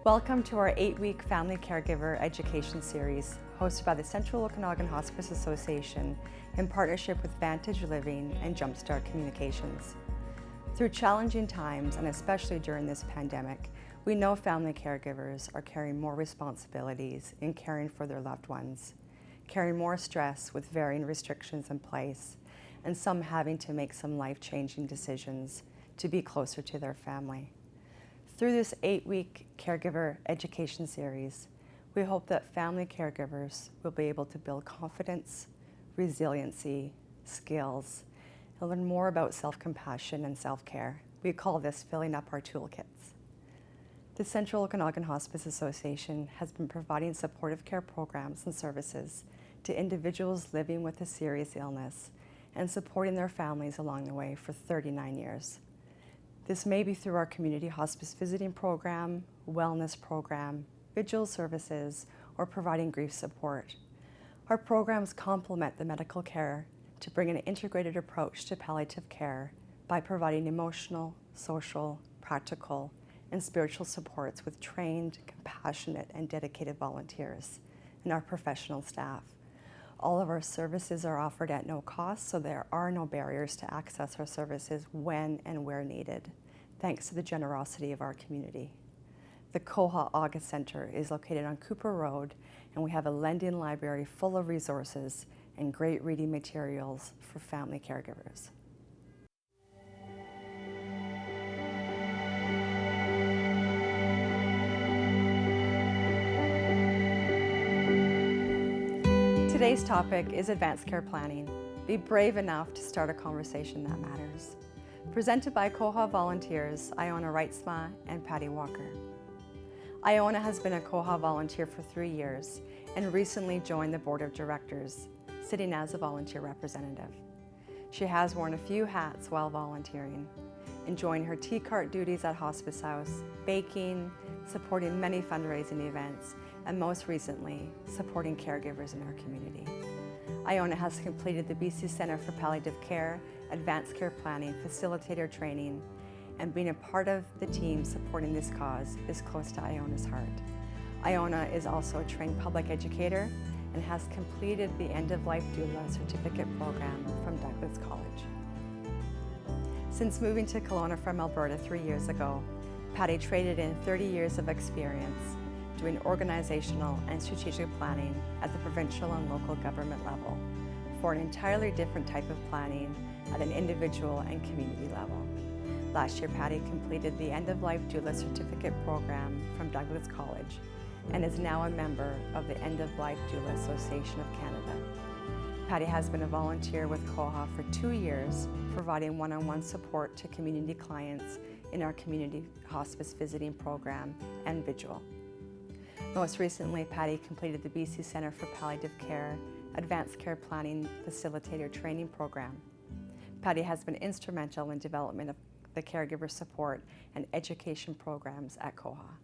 Welcome to our 8-week Family Caregiver Education Series, hosted by the Central Okanagan Hospice Association in partnership with Vantage Living and Jumpstart Communications. Through challenging times, and especially during this pandemic, we know family caregivers are carrying more responsibilities in caring for their loved ones, carrying more stress with varying restrictions in place, and some having to make some life-changing decisions to be closer to their family. Through this 8-week Caregiver Education Series, we hope that family caregivers will be able to build confidence, resiliency, skills, and learn more about self-compassion and self-care. We call this filling up our toolkits. The Central Okanagan Hospice Association has been providing supportive care programs and services to individuals living with a serious illness and supporting their families along the way for 39 years. This may be through our community hospice visiting program, wellness program, vigil services, or providing grief support. Our programs complement the medical care to bring an integrated approach to palliative care by providing emotional, social, practical, and spiritual supports with trained, compassionate, and dedicated volunteers and our professional staff. All of our services are offered at no cost, so there are no barriers to access our services when and where needed, thanks to the generosity of our community. The Quahog Center is located on Cooper Road, and we have a lending library full of resources and great reading materials for family caregivers. Today's topic is advanced care planning. Be brave enough to start a conversation that matters. Presented by Quahog volunteers, Iona Wrightsma and Patty Walker. Iona has been a Quahog volunteer for 3 years and recently joined the board of directors, sitting as a volunteer representative. She has worn a few hats while volunteering, enjoying her tea cart duties at Hospice House, baking, supporting many fundraising events, and most recently, supporting caregivers in our community. Iona has completed the BC Centre for Palliative Care, Advanced Care Planning, Facilitator Training, and being a part of the team supporting this cause is close to Iona's heart. Iona is also a trained public educator and has completed the End-of-Life Doula Certificate program from Douglas College. Since moving to Kelowna from Alberta 3 years ago, Patty traded in 30 years of experience doing organizational and strategic planning at the provincial and local government level for an entirely different type of planning at an individual and community level. Last year, Patty completed the End-of-Life Doula Certificate program from Douglas College and is now a member of the End-of-Life Doula Association of Canada. Patty has been a volunteer with Quahog for 2 years, providing one-on-one support to community clients in our community hospice visiting program and vigil. Most recently, Patty completed the BC Centre for Palliative Care Advanced Care Planning Facilitator Training program. Patty has been instrumental in development of the caregiver support and education programs at Quahog.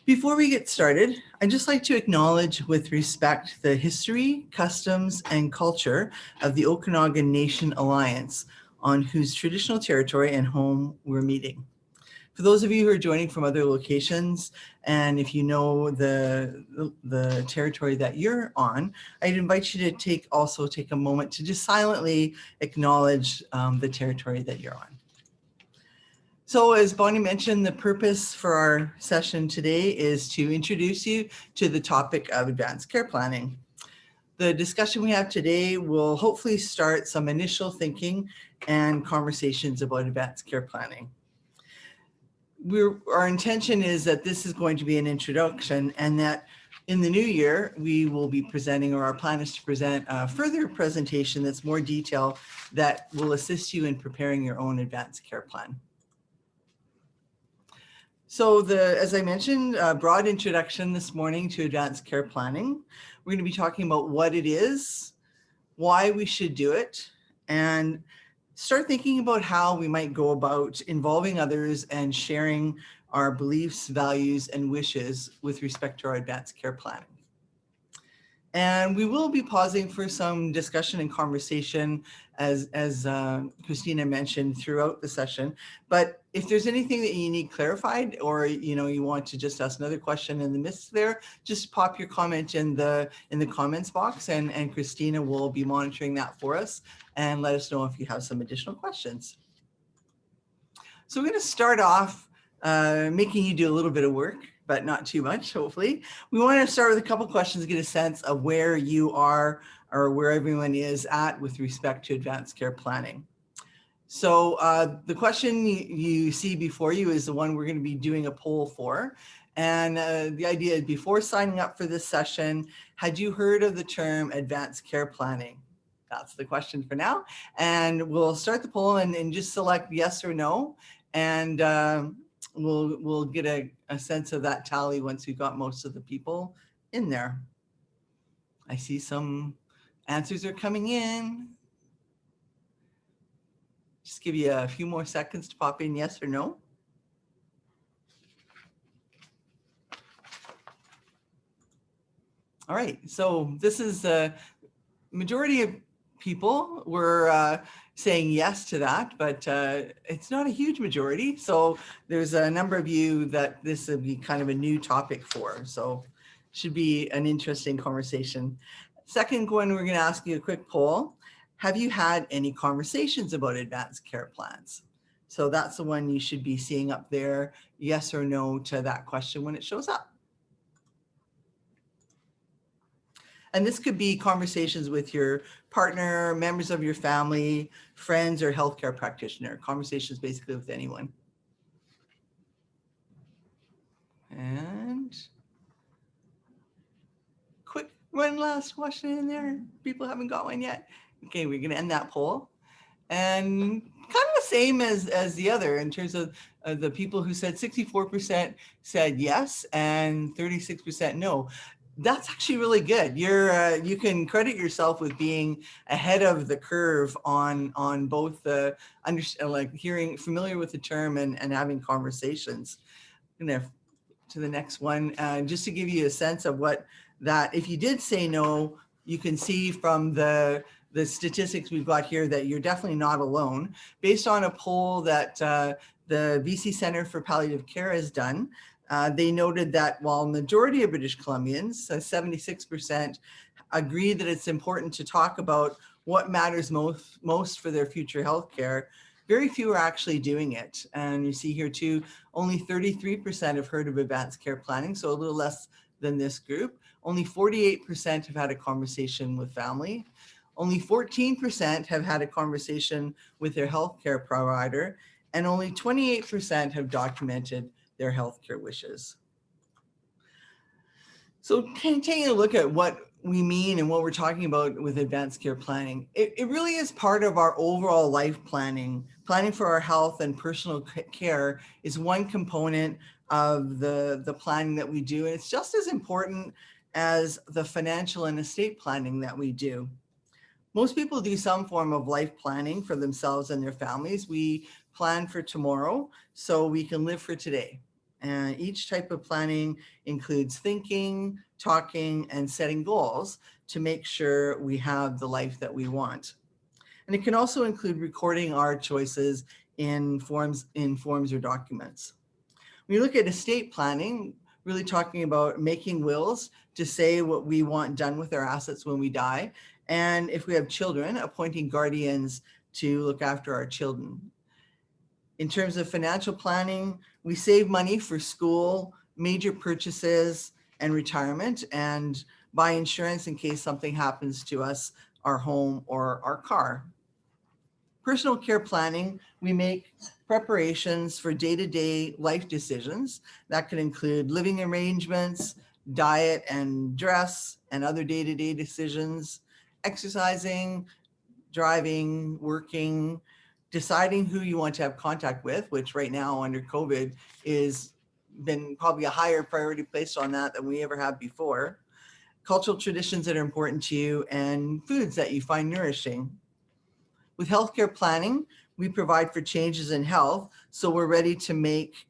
Before we get started, I'd just like to acknowledge with respect the history, customs, and culture of the Okanagan Nation Alliance, on whose traditional territory and home we're meeting. For those of you who are joining from other locations, and if you know the territory that you're on, I'd invite you to also take a moment to just silently acknowledge the territory that you're on. So as Bonnie mentioned, the purpose for our session today is to introduce you to the topic of advanced care planning. The discussion we have today will hopefully start some initial thinking and conversations about advanced care planning. Our intention is that this is going to be an introduction, and that in the new year, we will be presenting, or our plan is to present a further presentation that's more detailed that will assist you in preparing your own advanced care plan. So as I mentioned, a broad introduction this morning to advanced care planning. We're going to be talking about what it is, why we should do it, and start thinking about how we might go about involving others and sharing our beliefs, values, and wishes with respect to our advanced care planning. And we will be pausing for some discussion and conversation as Christina mentioned throughout the session. But if there's anything that you need clarified, or you want to just ask another question in the midst there, just pop your comment in the comments box, and Christina will be monitoring that for us and let us know if you have some additional questions. So we're going to start off making you do a little bit of work, but not too much, hopefully. We want to start with a couple questions to get a sense of where you are or where everyone is at with respect to advanced care planning. So the question you see before you is the one we're going to be doing a poll for. And the idea is, before signing up for this session, had you heard of the term advanced care planning? That's the question for now. And we'll start the poll and just select yes or no. And we'll get a sense of that tally once we've got most of the people in there. I see some answers are coming in. Just give you a few more seconds to pop in yes or no. All right, so this is the majority of people were saying yes to that, but it's not a huge majority. So there's a number of you that this would be kind of a new topic for. So should be an interesting conversation. Second one, we're going to ask you a quick poll. Have you had any conversations about advanced care plans? So that's the one you should be seeing up there, yes or no to that question when it shows up. And this could be conversations with your partner, members of your family, friends, or healthcare practitioner. Conversations basically with anyone. And quick, one last question in there. People haven't got one yet. Okay, we're going to end that poll. And kind of the same as the other in terms of the people who said 64% said yes and 36% no. That's actually really good. You can credit yourself with being ahead of the curve on both the familiar with the term and having conversations. I'm gonna to the next one, just to give you a sense of what that, if you did say no, you can see from the statistics we've got here that you're definitely not alone. Based on a poll that the BC Centre for Palliative Care has done, they noted that while majority of British Columbians, 76%, agree that it's important to talk about what matters most for their future health care, very few are actually doing it. And you see here too, only 33% have heard of advanced care planning, so a little less than this group. Only 48% have had a conversation with family. Only 14% have had a conversation with their healthcare provider, and only 28% have documented their healthcare wishes. So taking a look at what we mean and what we're talking about with advanced care planning, it really is part of our overall life planning. Planning for our health and personal care is one component of the planning that we do. And it's just as important as the financial and estate planning that we do. Most people do some form of life planning for themselves and their families. We plan for tomorrow so we can live for today. And each type of planning includes thinking, talking, and setting goals to make sure we have the life that we want. And it can also include recording our choices in forms or documents. When you look at estate planning, really talking about making wills to say what we want done with our assets when we die. And if we have children, appointing guardians to look after our children. In terms of financial planning, we save money for school, major purchases, and retirement, and buy insurance in case something happens to us, our home or our car. Personal care planning, we make preparations for day-to-day life decisions. That could include living arrangements, diet and dress, and other day-to-day decisions, exercising, driving, working, deciding who you want to have contact with, which right now under COVID is been probably a higher priority placed on that than we ever have before. Cultural traditions that are important to you and foods that you find nourishing. With healthcare planning, we provide for changes in health, so we're ready to make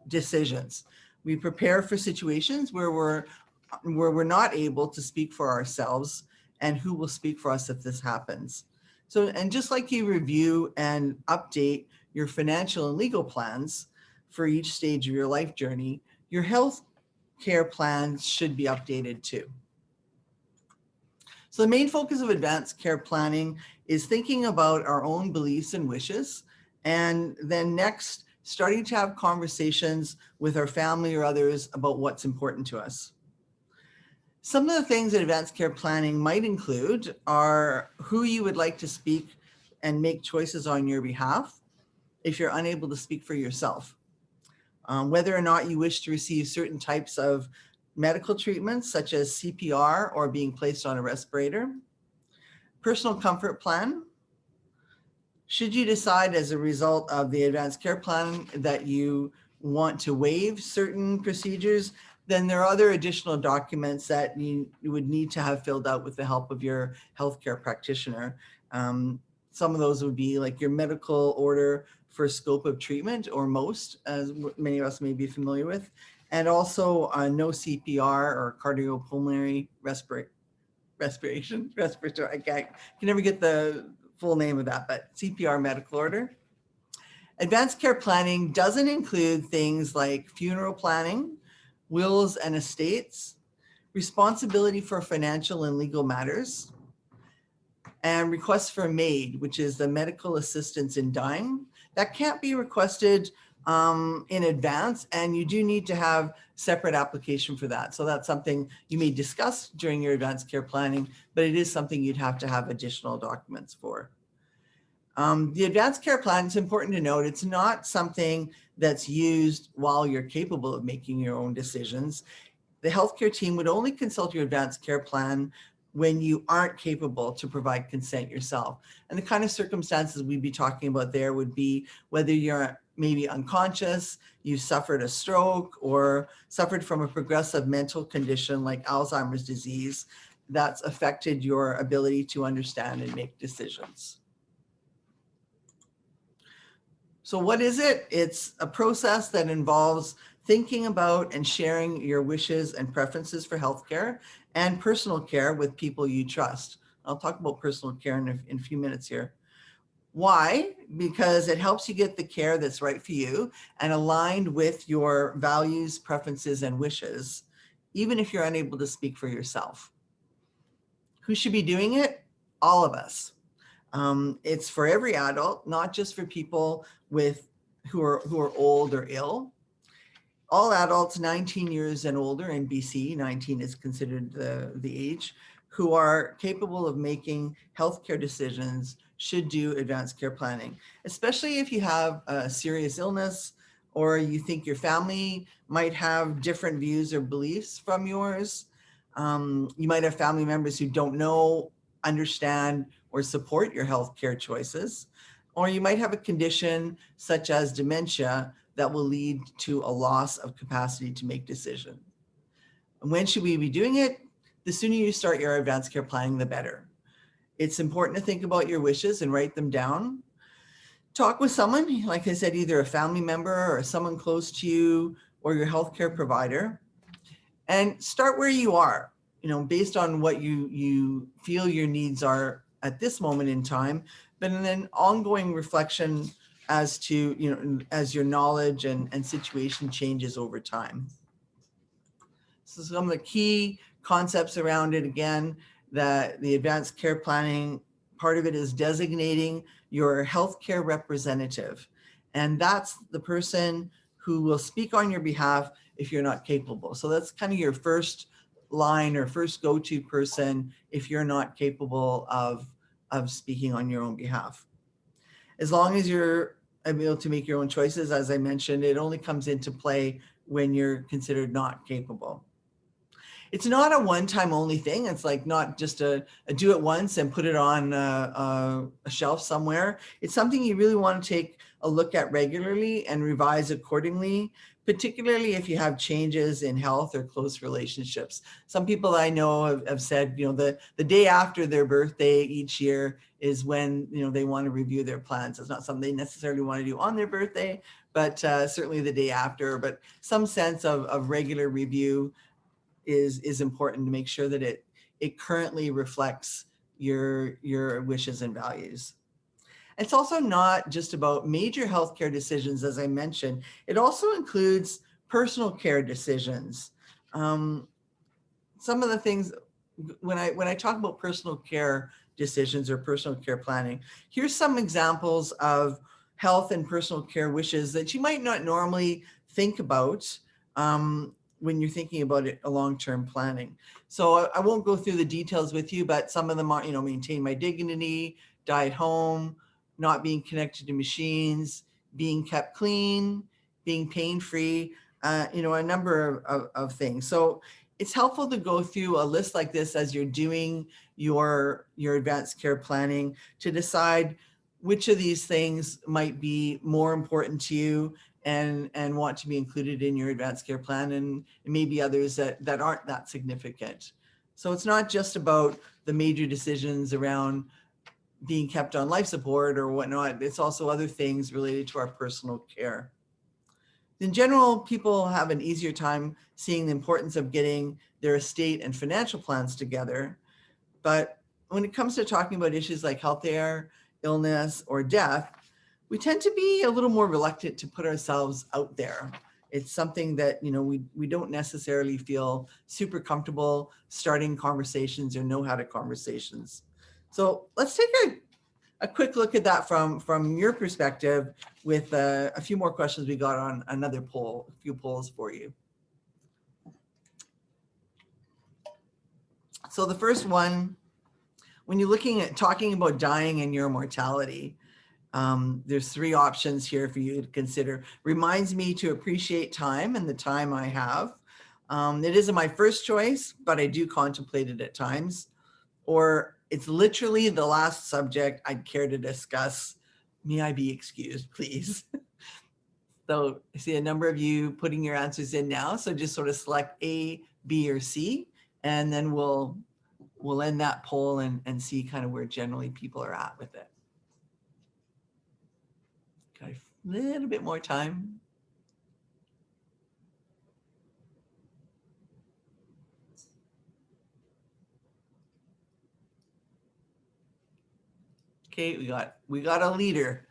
decisions. We prepare for situations where we're not able to speak for ourselves, and who will speak for us if this happens. So, and just like you review and update your financial and legal plans for each stage of your life journey, your health care plans should be updated too. So the main focus of advanced care planning is thinking about our own beliefs and wishes, and then next, starting to have conversations with our family or others about what's important to us. Some of the things that advanced care planning might include are who you would like to speak and make choices on your behalf if you're unable to speak for yourself. Whether or not you wish to receive certain types of medical treatments, such as CPR or being placed on a respirator. Personal comfort plan. Should you decide as a result of the advanced care plan that you want to waive certain procedures, then there are other additional documents that you would need to have filled out with the help of your healthcare practitioner. Some of those would be like your medical order for scope of treatment, or most, as many of us may be familiar with, and also no CPR or cardiopulmonary respiration, respiratory, I can never get the full name of that, but CPR medical order. Advanced care planning doesn't include things like funeral planning, wills and estates, responsibility for financial and legal matters, and requests for MAID, which is the medical assistance in dying. That can't be requested in advance, and you do need to have separate application for that. So that's something you may discuss during your advanced care planning, but it is something you'd have to have additional documents for. The advanced care plan, it's important to note, it's not something that's used while you're capable of making your own decisions. The healthcare team would only consult your advanced care plan when you aren't capable to provide consent yourself. And the kind of circumstances we'd be talking about there would be whether you're maybe unconscious, you suffered a stroke, or suffered from a progressive mental condition like Alzheimer's disease that's affected your ability to understand and make decisions. So what is it? It's a process that involves thinking about and sharing your wishes and preferences for healthcare and personal care with people you trust. I'll talk about personal care in a few minutes here. Why? Because it helps you get the care that's right for you and aligned with your values, preferences, and wishes, even if you're unable to speak for yourself. Who should be doing it? All of us. It's for every adult, not just for people who are old or ill. All adults 19 years and older in BC, 19 is considered the age, who are capable of making healthcare decisions should do advanced care planning, especially if you have a serious illness or you think your family might have different views or beliefs from yours. You might have family members who don't know, understand, or support your healthcare choices. Or you might have a condition such as dementia that will lead to a loss of capacity to make decisions. And when should we be doing it? The sooner you start your advanced care planning, the better. It's important to think about your wishes and write them down. Talk with someone, like I said, either a family member or someone close to you or your healthcare provider. And start where you are, based on what you feel your needs are at this moment in time, but then ongoing reflection as to, as your knowledge and situation changes over time. So some of the key concepts around it, again, that the advanced care planning, part of it is designating your healthcare representative. And that's the person who will speak on your behalf if you're not capable. So that's kind of your first line or first go-to person if you're not capable of speaking on your own behalf. As long as you're able to make your own choices, as I mentioned, it only comes into play when you're considered not capable. It's not a one-time only thing. It's like not just a do it once and put it on a shelf somewhere. It's something you really want to take a look at regularly and revise accordingly, particularly if you have changes in health or close relationships. Some people I know have said, the day after their birthday each year is when, they want to review their plans. It's not something they necessarily want to do on their birthday, but certainly the day after. But some sense of regular review is important to make sure that it currently reflects your wishes and values. It's also not just about major healthcare decisions, as I mentioned. It also includes personal care decisions. Some of the things when I talk about personal care decisions or personal care planning, here's some examples of health and personal care wishes that you might not normally think about when you're thinking about it, a long-term planning. So I won't go through the details with you, but some of them are, maintain my dignity, die at home, not being connected to machines, being kept clean, being pain-free, a number of things. So it's helpful to go through a list like this as you're doing your advanced care planning to decide which of these things might be more important to you and want to be included in your advanced care plan, and maybe others that aren't that significant. So it's not just about the major decisions around being kept on life support or whatnot. It's also other things related to our personal care. In general, people have an easier time seeing the importance of getting their estate and financial plans together. But when it comes to talking about issues like healthcare, illness, or death, we tend to be a little more reluctant to put ourselves out there. It's something that, we don't necessarily feel super comfortable starting conversations or know how to conversations. So let's take a quick look at that from your perspective with a few more questions we got on another poll, a few polls for you. So the first one, when you're looking at talking about dying and your mortality, there's three options here for you to consider. Reminds me to appreciate time and the time I have. It isn't my first choice, but I do contemplate it at times. Or it's literally the last subject I'd care to discuss. May I be excused, please? So I see a number of you putting your answers in now. So just sort of select A, B, or C, and then we'll end that poll and see kind of where generally people are at with it. Got a little bit more time. Okay, we got a leader.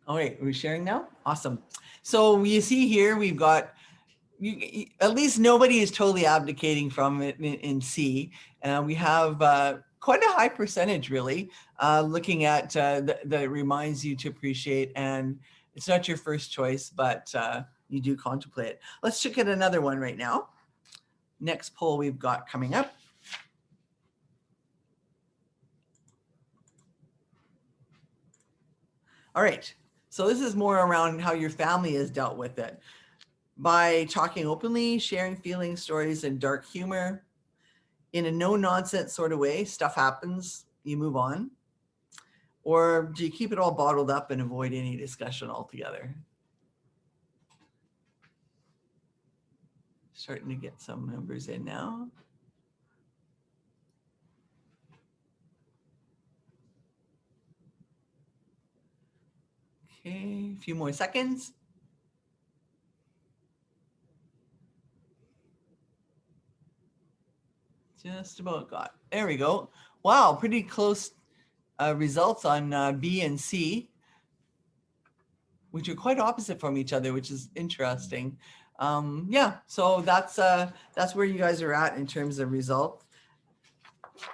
All right, are we sharing now? Awesome. So you see here, we've got, at least nobody is totally abdicating from it in C. We have quite a high percentage, really, looking at that reminds you to appreciate, and it's not your first choice, but you do contemplate it. Let's check at another one right now. Next poll we've got coming up. All right, so this is more around how your family has dealt with it. By talking openly, sharing feelings, stories, and dark humor in a no-nonsense sort of way. Stuff happens, you move on. Or do you keep it all bottled up and avoid any discussion altogether? Starting to get some numbers in now. Okay, a few more seconds. Just about got, there we go. Wow, pretty close results on B and C, which are quite opposite from each other, which is interesting. Yeah, so that's where you guys are at in terms of results.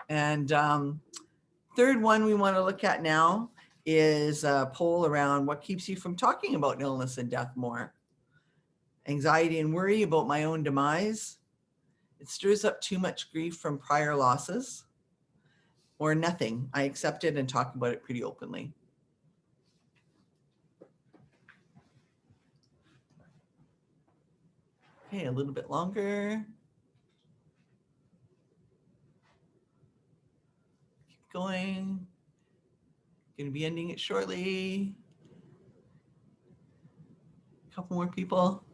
And third one we want to look at now is a poll around what keeps you from talking about illness and death more. Anxiety and worry about my own demise. It stirs up too much grief from prior losses. Or nothing. I accept it and talk about it pretty openly. Okay, a little bit longer. Keep going. Going to be ending it shortly. A couple more people.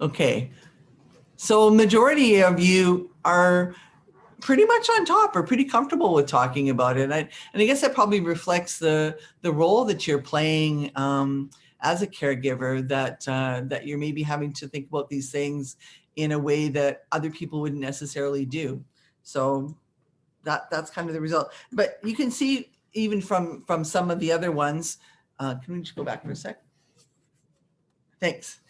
Okay, so majority of you are pretty much on top or pretty comfortable with talking about it. And I guess that probably reflects the role that you're playing as a caregiver, that you're maybe having to think about these things in a way that other people wouldn't necessarily do. So that's kind of the result. But you can see even from some of the other ones, can we just go back for a sec? Thanks.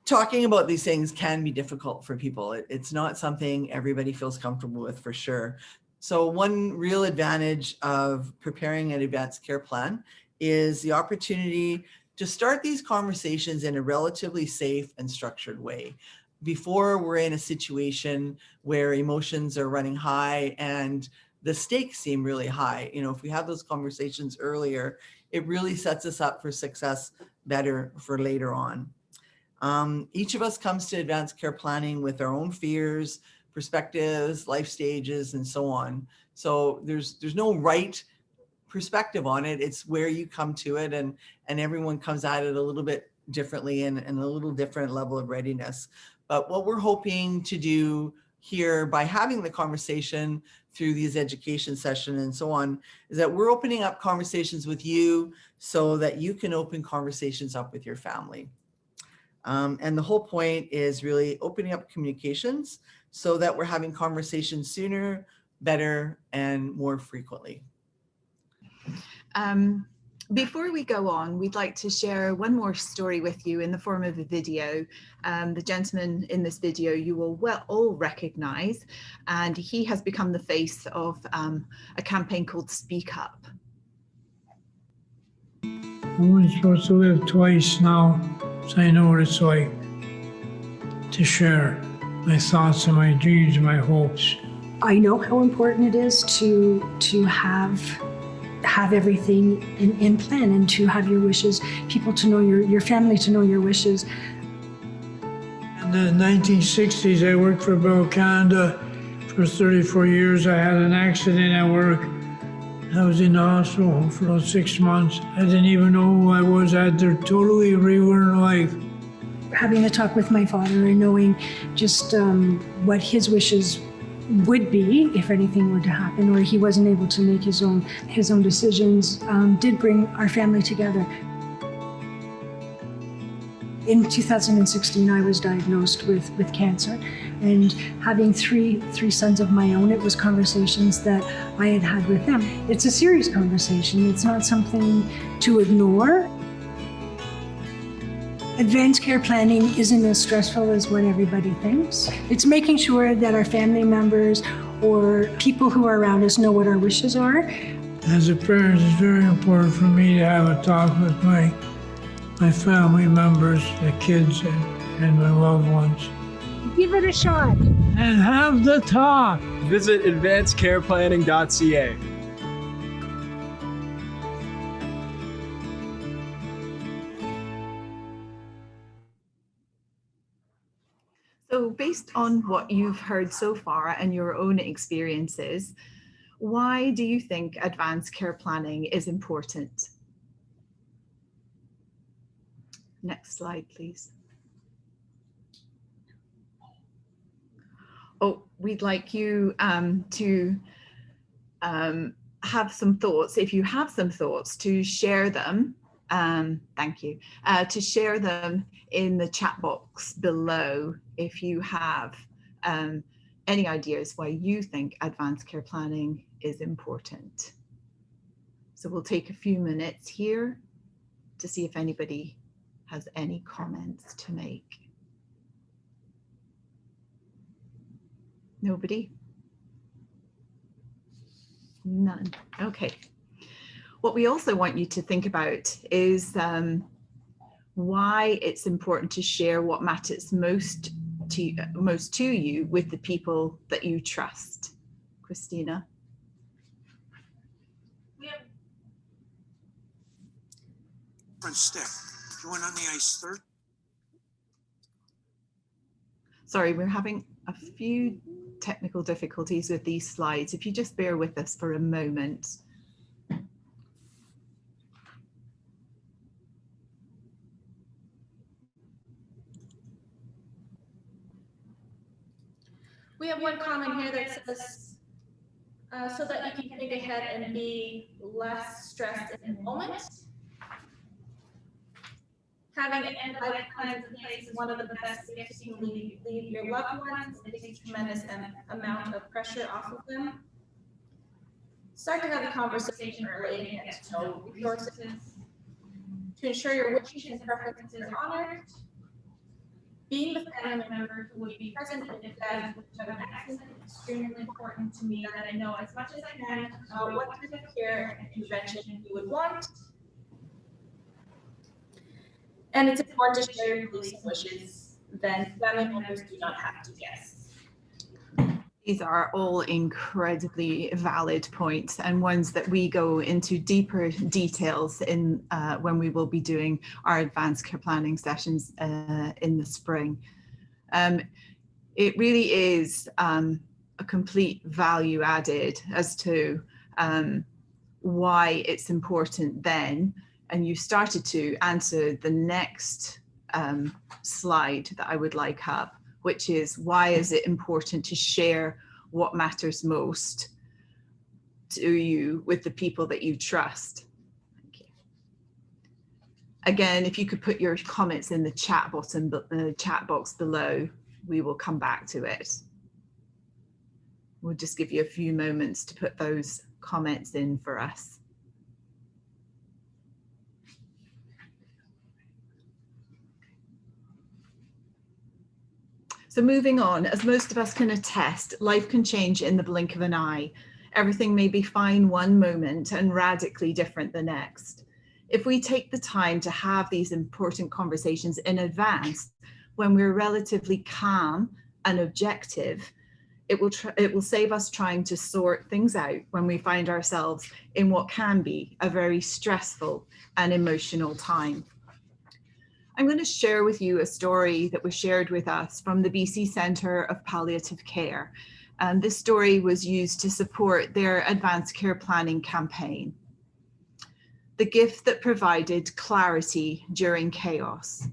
Talking about these things can be difficult for people. It's not something everybody feels comfortable with, for sure. So one real advantage of preparing an advanced care plan is the opportunity to start these conversations in a relatively safe and structured way before we're in a situation where emotions are running high and the stakes seem really high. You know, if we have those conversations earlier, it really sets us up for success better for later on. Each of us comes to advanced care planning with our own fears, perspectives, life stages, and so on. So there's no right perspective on it. It's where you come to it, and everyone comes at it a little bit differently and a little different level of readiness. But what we're hoping to do here by having the conversation through these education sessions and so on is that we're opening up conversations with you so that you can open conversations up with your family. And the whole point is really opening up communications so that we're having conversations sooner, better, and more frequently. Before we go on, we'd like to share one more story with you in the form of a video. The gentleman in this video you will all recognize, and he has become the face of a campaign called Speak Up. I'm only supposed to live twice now, so I know what it's like to share my thoughts and my dreams and my hopes. I know how important it is to have everything in plan and to have your wishes, people to know your family to know your wishes. In the 1960s, I worked for Bell Canada for 34 years. I had an accident at work. I was in the hospital for about 6 months. I didn't even know who I was. I had to totally relearn life. Having a talk with my father and knowing just what his wishes would be if anything were to happen, or he wasn't able to make his own decisions, did bring our family together. In 2016, I was diagnosed with cancer, and having three sons of my own, it was conversations that I had with them. It's a serious conversation. It's not something to ignore. Advanced care planning isn't as stressful as what everybody thinks. It's making sure that our family members or people who are around us know what our wishes are. As a parent, it's very important for me to have a talk with my family members, the kids, and my loved ones. Give it a shot. And have the talk. Visit advancedcareplanning.ca. So based on what you've heard so far and your own experiences, why do you think advanced care planning is important? Next slide, please. Oh, we'd like you to have some thoughts. If you have some thoughts, to share them. Thank you. To share them in the chat box below if you have any ideas why you think advanced care planning is important. So we'll take a few minutes here to see if anybody has any comments to make. Nobody? None. Okay. What we also want you to think about is why it's important to share what matters most to you with the people that you trust. Christina? Different step. Going on the ice third. Sorry, we're having a few technical difficulties with these slides. If you just bear with us for a moment. We have one comment here that says, so that you can think ahead and be less stressed in the moment. Having end-of-life plans in place is one of the best gifts you can leave your loved ones. It takes a tremendous amount of pressure off of them. Start to have the conversation early and get to know resources to ensure your wishes and preferences are honored. Being the family member who will be present in the event of an accident is extremely important to me, that I know as much as I can about what type of care and intervention you would want. And it's important to share your beliefs and wishes, then family members do not have to guess. These are all incredibly valid points, and ones that we go into deeper details in when we will be doing our advanced care planning sessions in the spring. It really is a complete value added as to why it's important then. And you started to answer the next slide that I would like up, which is, why is it important to share what matters most to you with the people that you trust? Thank you. Again, if you could put your comments in the chat box below, we will come back to it. We'll just give you a few moments to put those comments in for us. So moving on, as most of us can attest, life can change in the blink of an eye. Everything may be fine one moment and radically different the next. If we take the time to have these important conversations in advance, when we're relatively calm and objective, it will save us trying to sort things out when we find ourselves in what can be a very stressful and emotional time. I'm going to share with you a story that was shared with us from the BC Centre of Palliative Care. This story was used to support their advanced care planning campaign. The gift that provided clarity during chaos.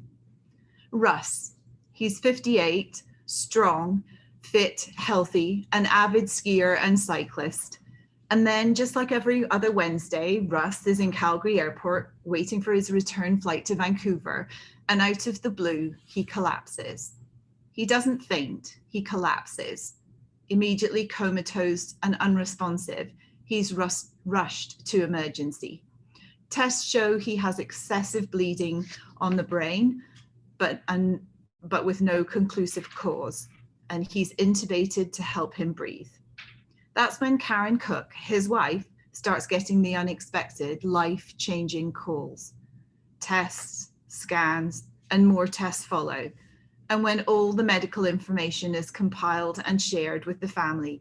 Russ, he's 58, strong, fit, healthy, an avid skier and cyclist. And then, just like every other Wednesday, Russ is in Calgary Airport waiting for his return flight to Vancouver, and out of the blue, he collapses. He doesn't faint, he collapses. Immediately comatose and unresponsive, he's rushed to emergency. Tests show he has excessive bleeding on the brain, but with no conclusive cause, and he's intubated to help him breathe. That's when Karen Cook, his wife, starts getting the unexpected, life-changing calls. Tests, scans, and more tests follow. And when all the medical information is compiled and shared with the family,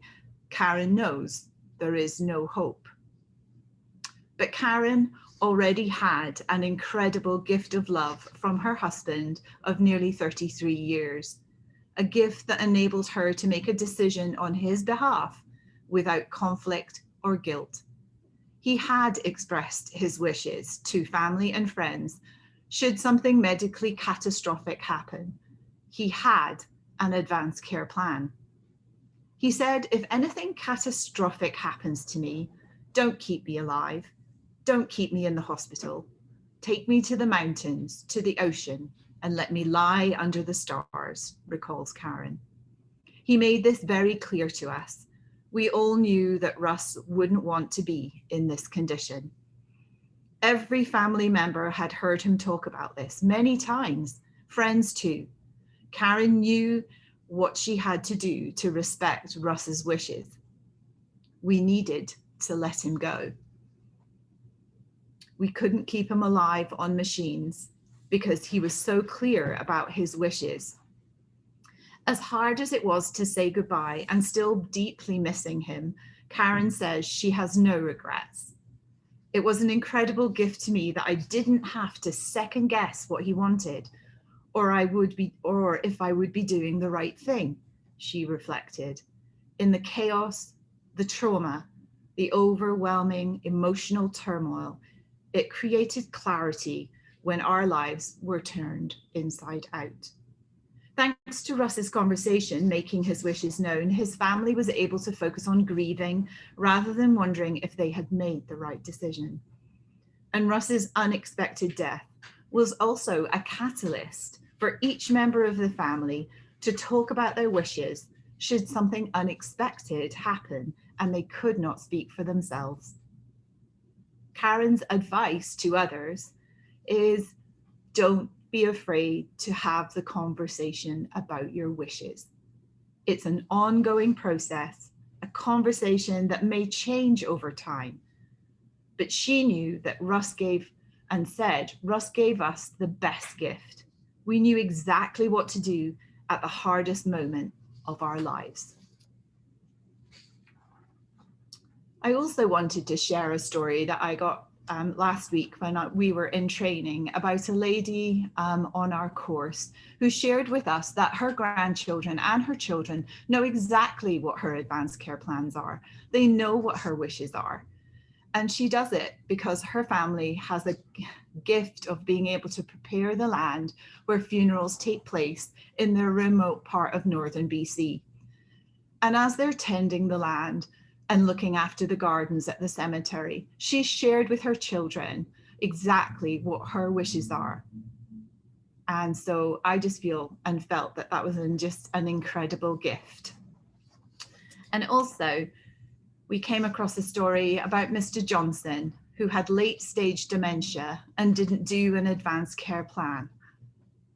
Karen knows there is no hope. But Karen already had an incredible gift of love from her husband of nearly 33 years, a gift that enabled her to make a decision on his behalf without conflict or guilt. He had expressed his wishes to family and friends should something medically catastrophic happen. He had an advanced care plan. He said, if anything catastrophic happens to me, don't keep me alive. Don't keep me in the hospital. Take me to the mountains, to the ocean, and let me lie under the stars, recalls Karen. He made this very clear to us. We all knew that Russ wouldn't want to be in this condition. Every family member had heard him talk about this many times, friends too. Karen knew what she had to do to respect Russ's wishes. We needed to let him go. We couldn't keep him alive on machines because he was so clear about his wishes. As hard as it was to say goodbye and still deeply missing him, Karen says she has no regrets. It was an incredible gift to me that I didn't have to second guess what he wanted, or if I would be doing the right thing, she reflected. In the chaos, the trauma, the overwhelming emotional turmoil, it created clarity when our lives were turned inside out. Thanks to Russ's conversation, making his wishes known, his family was able to focus on grieving rather than wondering if they had made the right decision. And Russ's unexpected death was also a catalyst for each member of the family to talk about their wishes should something unexpected happen and they could not speak for themselves. Karen's advice to others is, don't be afraid to have the conversation about your wishes. It's an ongoing process, a conversation that may change over time. But she knew that Russ gave us the best gift. We knew exactly what to do at the hardest moment of our lives. I also wanted to share a story that I got last week when we were in training about a lady on our course who shared with us that her grandchildren and her children know exactly what her advanced care plans are. They know what her wishes are. And she does it because her family has a gift of being able to prepare the land where funerals take place in the remote part of northern BC. And as they're tending the land and looking after the gardens at the cemetery, she shared with her children exactly what her wishes are. And so I just felt that that was just an incredible gift. And also, we came across a story about Mr. Johnson, who had late stage dementia and didn't do an advanced care plan.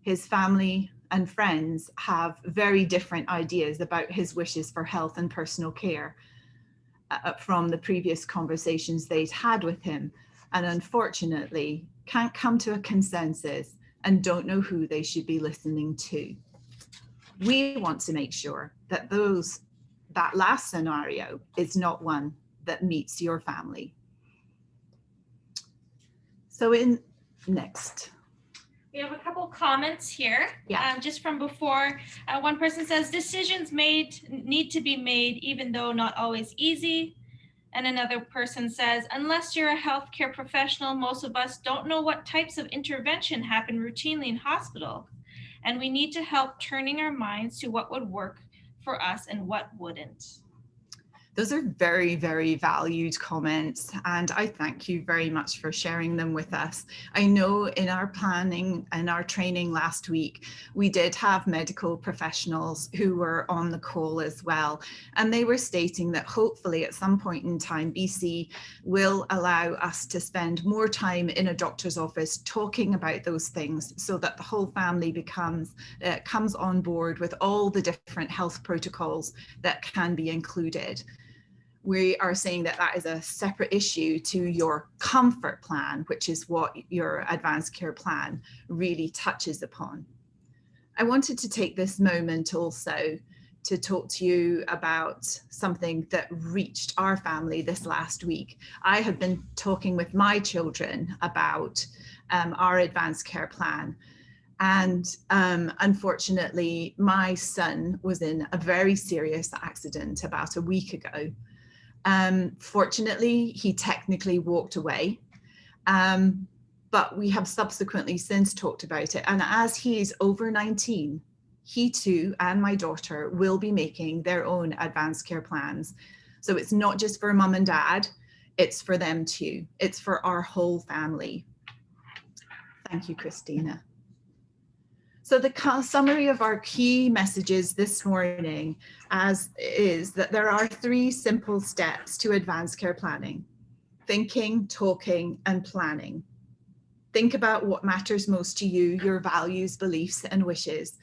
His family and friends have very different ideas about his wishes for health and personal care from the previous conversations they'd had with him, and unfortunately can't come to a consensus and don't know who they should be listening to. We want to make sure that that last scenario is not one that meets your family. So next. We have a couple comments here, just from before. One person says, decisions need to be made, even though not always easy. And another person says, unless you're a healthcare professional, most of us don't know what types of intervention happen routinely in hospital. And we need to help turning our minds to what would work for us and what wouldn't. Those are very, very valued comments, and I thank you very much for sharing them with us. I know in our planning and our training last week, we did have medical professionals who were on the call as well, and they were stating that hopefully at some point in time, BC will allow us to spend more time in a doctor's office talking about those things so that the whole family comes on board with all the different health protocols that can be included. We are saying that that is a separate issue to your comfort plan, which is what your advanced care plan really touches upon. I wanted to take this moment also to talk to you about something that reached our family this last week. I have been talking with my children about our advanced care plan. And unfortunately, my son was in a very serious accident about a week ago. Fortunately, he technically walked away, but we have subsequently since talked about it. And as he is over 19, he too and my daughter will be making their own advanced care plans. So it's not just for mum and dad, it's for them too. It's for our whole family. Thank you, Christina. So the summary of our key messages this morning is that there are 3 simple steps to advanced care planning: thinking, talking, and planning. Think about what matters most to you, your values, beliefs, and wishes,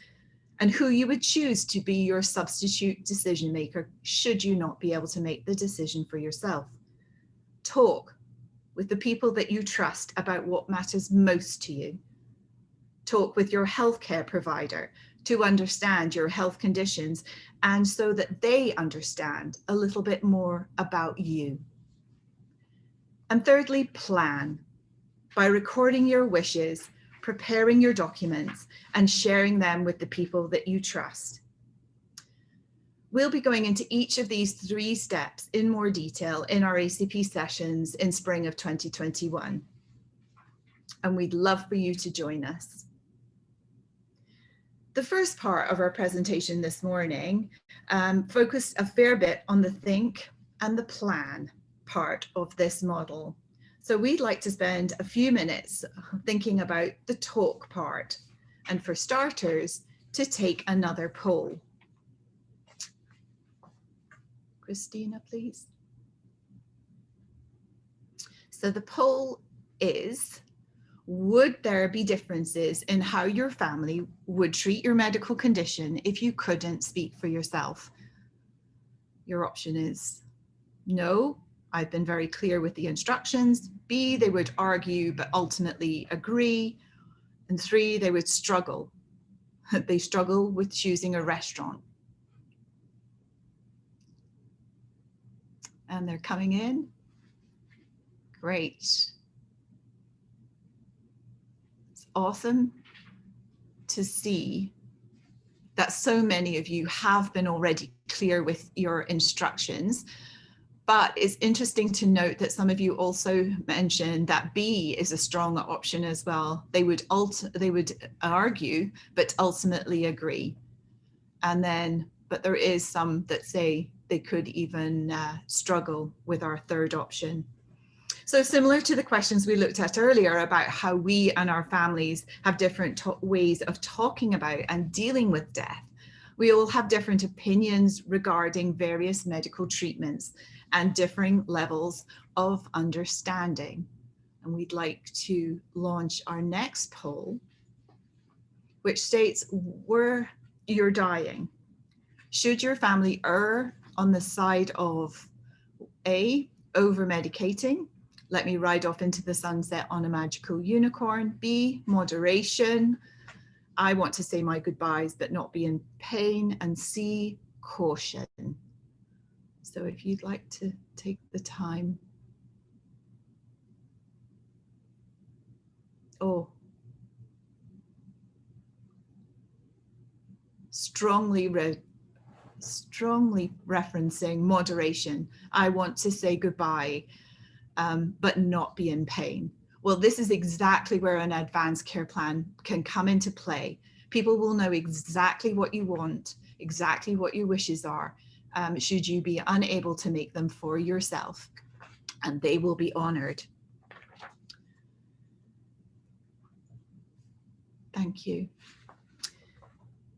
and who you would choose to be your substitute decision maker should you not be able to make the decision for yourself. Talk with the people that you trust about what matters most to you. Talk with your healthcare provider to understand your health conditions and so that they understand a little bit more about you. And thirdly, plan. By recording your wishes, preparing your documents, and sharing them with the people that you trust. We'll be going into each of these 3 steps in more detail in our ACP sessions in spring of 2021. And we'd love for you to join us. The first part of our presentation this morning focused a fair bit on the think and the plan part of this model. So we'd like to spend a few minutes thinking about the talk part, and for starters, to take another poll. Christina, please. So the poll is, would there be differences in how your family would treat your medical condition if you couldn't speak for yourself? Your option is no, I've been very clear with the instructions. B, they would argue but ultimately agree. And 3, they would struggle. They struggle with choosing a restaurant. And they're coming in. Great. It's awesome to see that so many of you have been already clear with your instructions. But it's interesting to note that some of you also mentioned that B is a strong option as well. They would argue, but ultimately agree. And then, but there is some that say they could even struggle with our third option. So similar to the questions we looked at earlier about how we and our families have different ways of talking about and dealing with death, we all have different opinions regarding various medical treatments and differing levels of understanding. And we'd like to launch our next poll, which states, were you're dying, should your family err on the side of A, over-medicating, let me ride off into the sunset on a magical unicorn, B, moderation, I want to say my goodbyes but not be in pain, and C, caution. So if you'd like to take the time. Oh, strongly referencing moderation. I want to say goodbye, but not be in pain. Well, this is exactly where an advanced care plan can come into play. People will know exactly what you want, exactly what your wishes are, should you be unable to make them for yourself, and they will be honored. Thank you.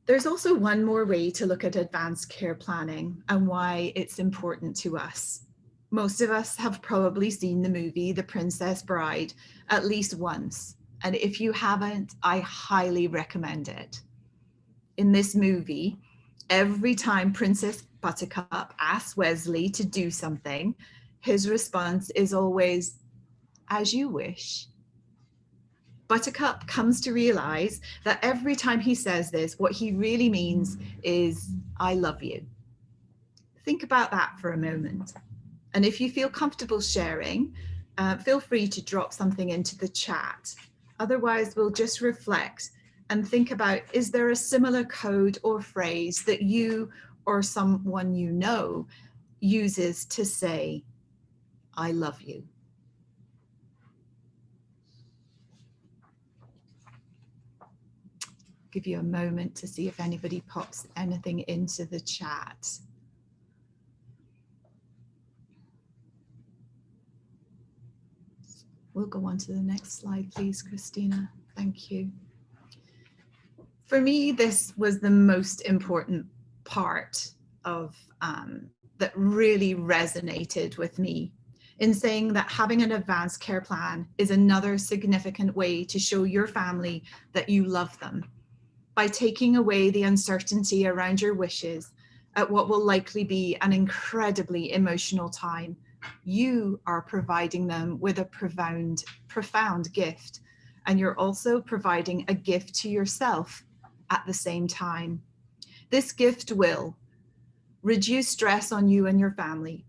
There's also one more way to look at advanced care planning and why it's important to us. Most of us have probably seen the movie The Princess Bride at least once, and if you haven't, I highly recommend it. In this movie, every time Princess Buttercup asks Wesley to do something, his response is always, as you wish. Buttercup comes to realize that every time he says this, what he really means is, I love you. Think about that for a moment. And if you feel comfortable sharing, feel free to drop something into the chat. Otherwise, we'll just reflect and think about, is there a similar code or phrase that you or someone you know uses to say, I love you? Give you a moment to see if anybody pops anything into the chat. We'll go on to the next slide, please, Christina. Thank you. For me, this was the most important part of that really resonated with me, in saying that having an advanced care plan is another significant way to show your family that you love them. By taking away the uncertainty around your wishes at what will likely be an incredibly emotional time, you are providing them with a profound gift, and you're also providing a gift to yourself at the same time. This gift will reduce stress on you and your family,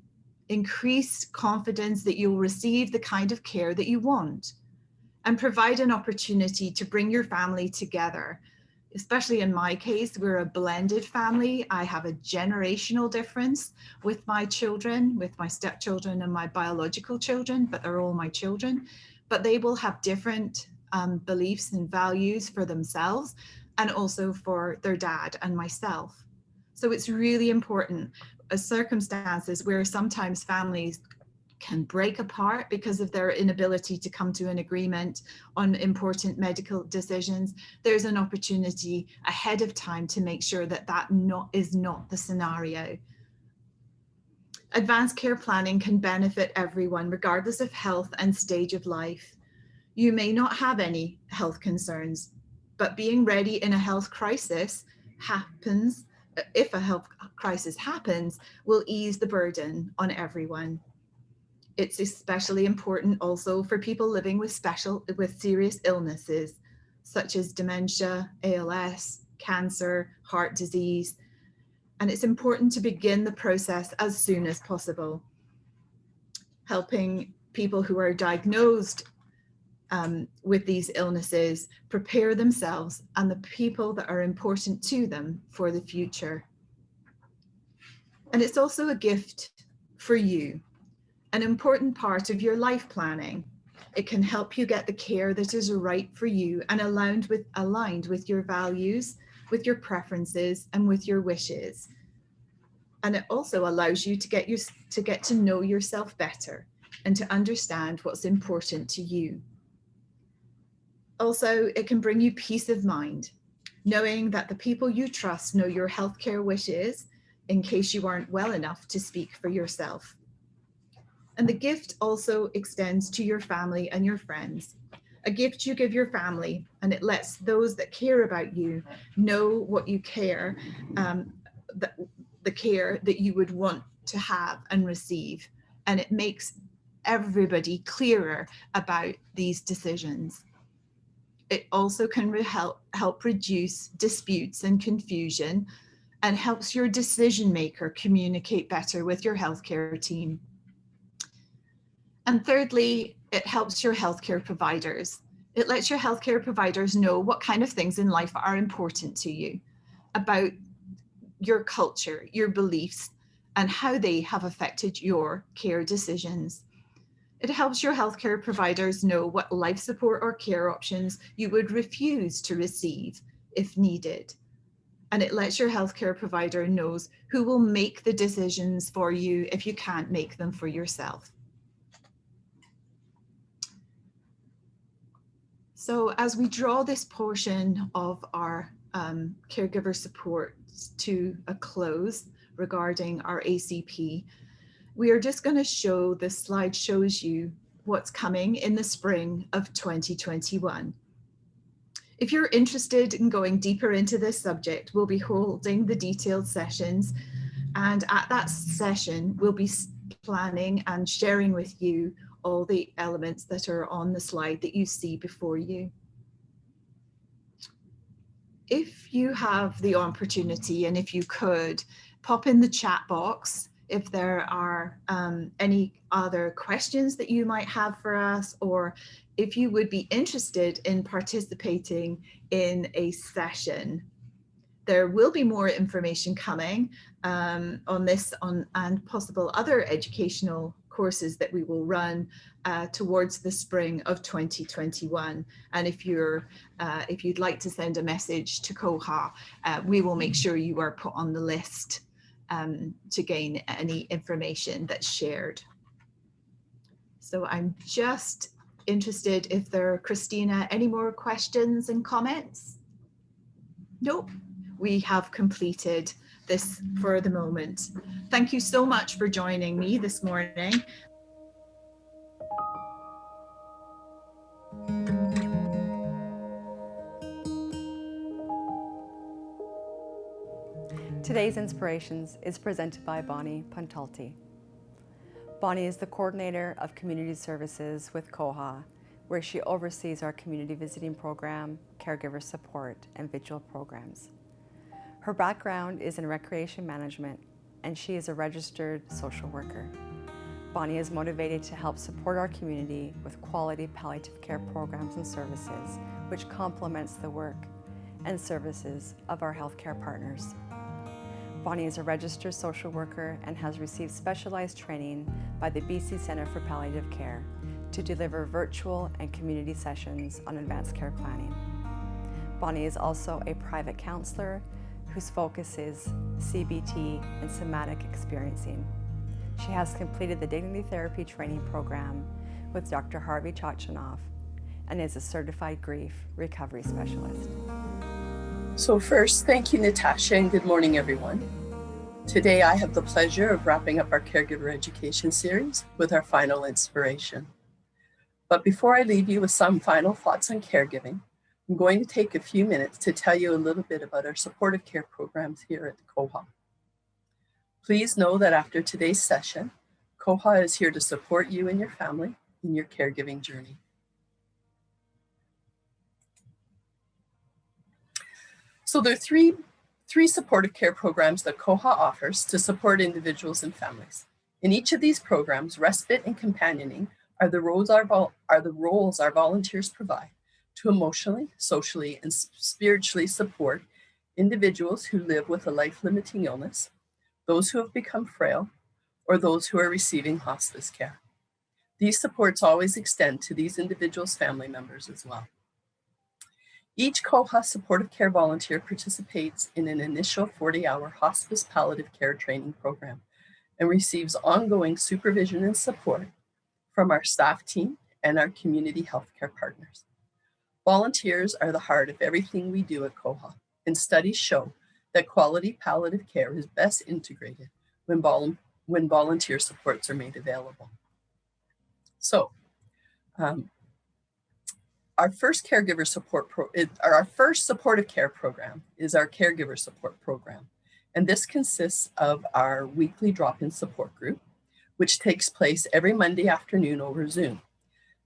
increase confidence that you'll receive the kind of care that you want, and provide an opportunity to bring your family together. Especially in my case, we're a blended family. I have a generational difference with my children, with my stepchildren and my biological children, but they're all my children. But they will have different beliefs and values for themselves and also for their dad and myself. So it's really important, circumstances where sometimes families can break apart because of their inability to come to an agreement on important medical decisions. There's an opportunity ahead of time to make sure that is not the scenario. Advanced care planning can benefit everyone, regardless of health and stage of life. You may not have any health concerns, but being ready in a health crisis happens, if a health crisis happens, will ease the burden on everyone. It's especially important also for people living with serious illnesses, such as dementia, ALS, cancer, heart disease. And it's important to begin the process as soon as possible, helping people who are diagnosed with these illnesses prepare themselves and the people that are important to them for the future. And it's also a gift for you, an important part of your life planning. It can help you get the care that is right for you and aligned with your values, with your preferences, and with your wishes. And it also allows you to get to know yourself better and to understand what's important to you. Also, it can bring you peace of mind, knowing that the people you trust know your healthcare wishes in case you aren't well enough to speak for yourself. And the gift also extends to your family and your friends. A gift you give your family, and it lets those that care about you know what you care, the care that you would want to have and receive. And it makes everybody clearer about these decisions. It also can help reduce disputes and confusion and helps your decision maker communicate better with your healthcare team. And thirdly, it helps your healthcare providers. It lets your healthcare providers know what kind of things in life are important to you, about your culture, your beliefs, and how they have affected your care decisions. It helps your healthcare providers know what life support or care options you would refuse to receive if needed. And it lets your healthcare provider knows who will make the decisions for you if you can't make them for yourself. So as we draw this portion of our caregiver support to a close regarding our ACP, we are just going to show, this slide shows you what's coming in the spring of 2021. If you're interested in going deeper into this subject, we'll be holding the detailed sessions, and at that session we'll be planning and sharing with you all the elements that are on the slide that you see before you. If you have the opportunity, and if you could, pop in the chat box if there are any other questions that you might have for us, or if you would be interested in participating in a session. There will be more information coming on this and possible other educational courses that we will run towards the spring of 2021. And if you'd like to send a message to Quahog, we will make sure you are put on the list to gain any information that's shared. So I'm just interested if there are, Christina, any more questions and comments? Nope, we have completed this for the moment. Thank you so much for joining me this morning. Today's Inspirations is presented by Bonnie Pantalti. Bonnie is the coordinator of community services with Quahog, where she oversees our community visiting program, caregiver support, and vigil programs. Her background is in recreation management, and she is a registered social worker. Bonnie is motivated to help support our community with quality palliative care programs and services, which complements the work and services of our healthcare partners. Bonnie is a registered social worker and has received specialized training by the BC Centre for Palliative Care to deliver virtual and community sessions on advanced care planning. Bonnie is also a private counselor whose focus is CBT and somatic experiencing. She has completed the Dignity Therapy Training Program with Dr. Harvey Chachanoff and is a certified grief recovery specialist. So first, thank you, Natasha, and good morning, everyone. Today, I have the pleasure of wrapping up our Caregiver Education series with our final inspiration. But before I leave you with some final thoughts on caregiving, I'm going to take a few minutes to tell you a little bit about our supportive care programs here at Quahog. Please know that after today's session, Quahog is here to support you and your family in your caregiving journey. So there are three supportive care programs that Quahog offers to support individuals and families. In each of these programs, respite and companioning are the roles our volunteers provide to emotionally, socially, and spiritually support individuals who live with a life-limiting illness, those who have become frail, or those who are receiving hospice care. These supports always extend to these individuals' family members as well. Each Quahog supportive care volunteer participates in an initial 40-hour hospice palliative care training program and receives ongoing supervision and support from our staff team and our community healthcare partners. Volunteers are the heart of everything we do at Quahog, and studies show that quality palliative care is best integrated when volunteer supports are made available. So, our first supportive care program is our caregiver support program, and this consists of our weekly drop-in support group, which takes place every Monday afternoon over Zoom.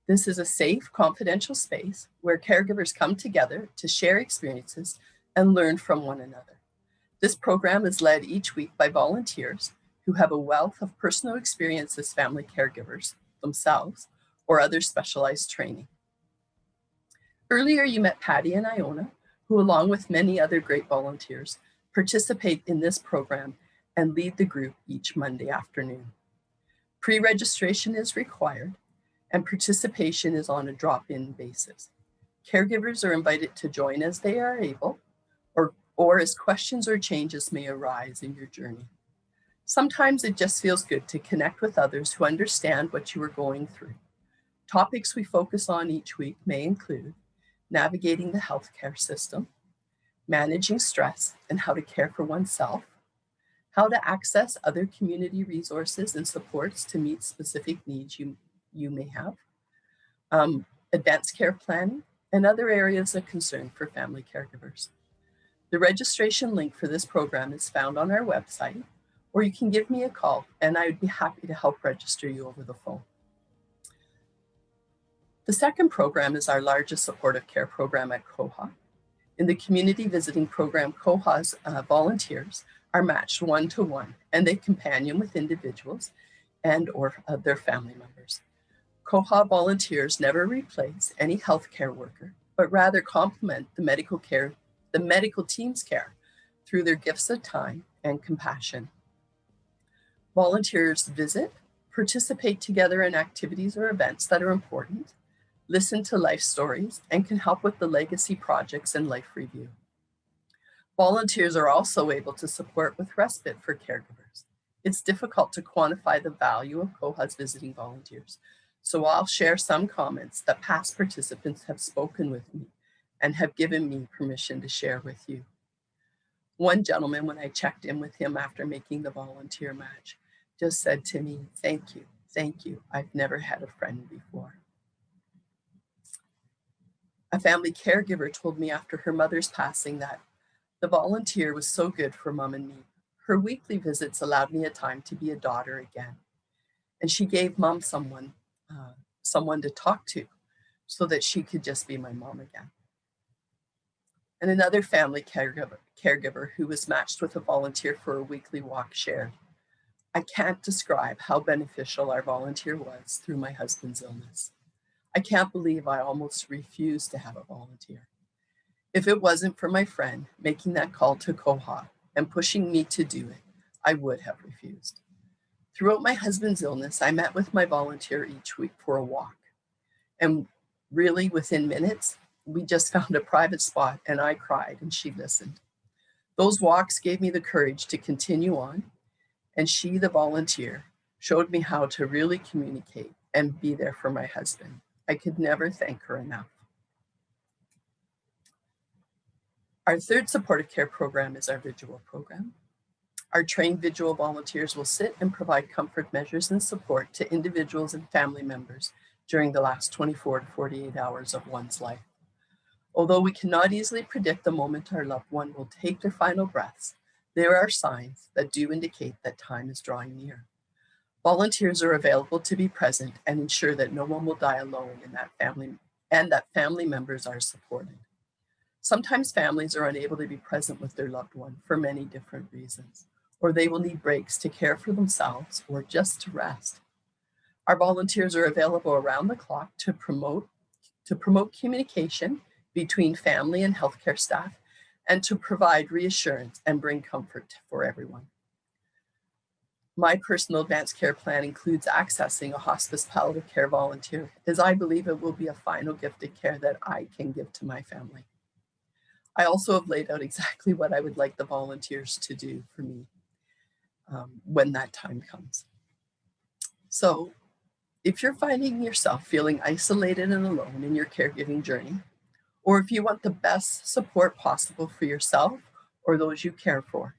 This is a safe, confidential space where caregivers come together to share experiences and learn from one another. This program is led each week by volunteers who have a wealth of personal experience as family caregivers themselves or other specialized training. Earlier, you met Patty and Iona, who along with many other great volunteers, participate in this program and lead the group each Monday afternoon. Pre-registration is required and participation is on a drop-in basis. Caregivers are invited to join as they are able or as questions or changes may arise in your journey. Sometimes it just feels good to connect with others who understand what you are going through. Topics we focus on each week may include navigating the healthcare system, managing stress and how to care for oneself, how to access other community resources and supports to meet specific needs you may have, advanced care planning, and other areas of concern for family caregivers. The registration link for this program is found on our website, or you can give me a call and I would be happy to help register you over the phone. The second program is our largest supportive care program at Quahog. In the community visiting program, Quahog's volunteers are matched one-to-one and they companion with individuals and or their family members. Quahog volunteers never replace any healthcare worker, but rather complement the medical team's care through their gifts of time and compassion. Volunteers visit, participate together in activities or events that are important, listen to life stories, and can help with the legacy projects and life review. Volunteers are also able to support with respite for caregivers. It's difficult to quantify the value of Quahog's visiting volunteers, so I'll share some comments that past participants have spoken with me and have given me permission to share with you. One gentleman, when I checked in with him after making the volunteer match, just said to me, thank you, I've never had a friend before. A family caregiver told me after her mother's passing that the volunteer was so good for Mom and me. Her weekly visits allowed me a time to be a daughter again. And she gave Mom someone to talk to so that she could just be my mom again. And another family caregiver who was matched with a volunteer for a weekly walk shared, I can't describe how beneficial our volunteer was through my husband's illness. I can't believe I almost refused to have a volunteer. If it wasn't for my friend making that call to Quahog and pushing me to do it, I would have refused. Throughout my husband's illness, I met with my volunteer each week for a walk. And really within minutes, we just found a private spot and I cried and she listened. Those walks gave me the courage to continue on, and she, the volunteer, showed me how to really communicate and be there for my husband. I could never thank her enough. Our third supportive care program is our Vigil program. Our trained Vigil volunteers will sit and provide comfort measures and support to individuals and family members during the last 24 to 48 hours of one's life. Although we cannot easily predict the moment our loved one will take their final breaths, there are signs that do indicate that time is drawing near. Volunteers are available to be present and ensure that no one will die alone in that family and that family members are supported. Sometimes families are unable to be present with their loved one for many different reasons, or they will need breaks to care for themselves or just to rest. Our volunteers are available around the clock to promote communication between family and healthcare staff and to provide reassurance and bring comfort for everyone. My personal advanced care plan includes accessing a hospice palliative care volunteer, as I believe it will be a final gift of care that I can give to my family. I also have laid out exactly what I would like the volunteers to do for me when that time comes. So if you're finding yourself feeling isolated and alone in your caregiving journey, or if you want the best support possible for yourself or those you care for,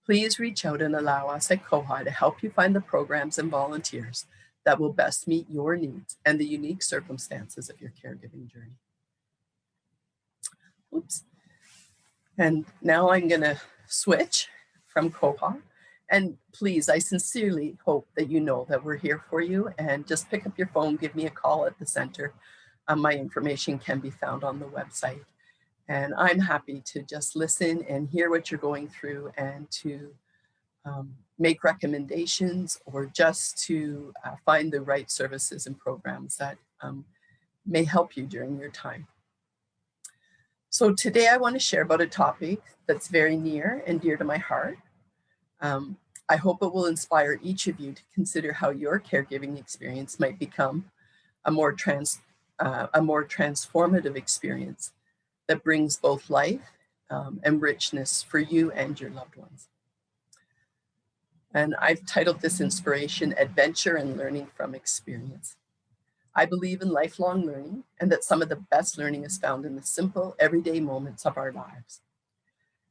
please reach out and allow us at Quahog to help you find the programs and volunteers that will best meet your needs and the unique circumstances of your caregiving journey. Oops. And now I'm going to switch from Quahog. And please, I sincerely hope that you know that we're here for you, and just pick up your phone, give me a call at the center. My information can be found on the website. And I'm happy to just listen and hear what you're going through and to make recommendations or just to find the right services and programs that may help you during your time. So today I want to share about a topic that's very near and dear to my heart. I hope it will inspire each of you to consider how your caregiving experience might become a more transformative experience that brings both life and richness for you and your loved ones. And I've titled this inspiration, Adventure and Learning from Experience. I believe in lifelong learning and that some of the best learning is found in the simple, everyday moments of our lives.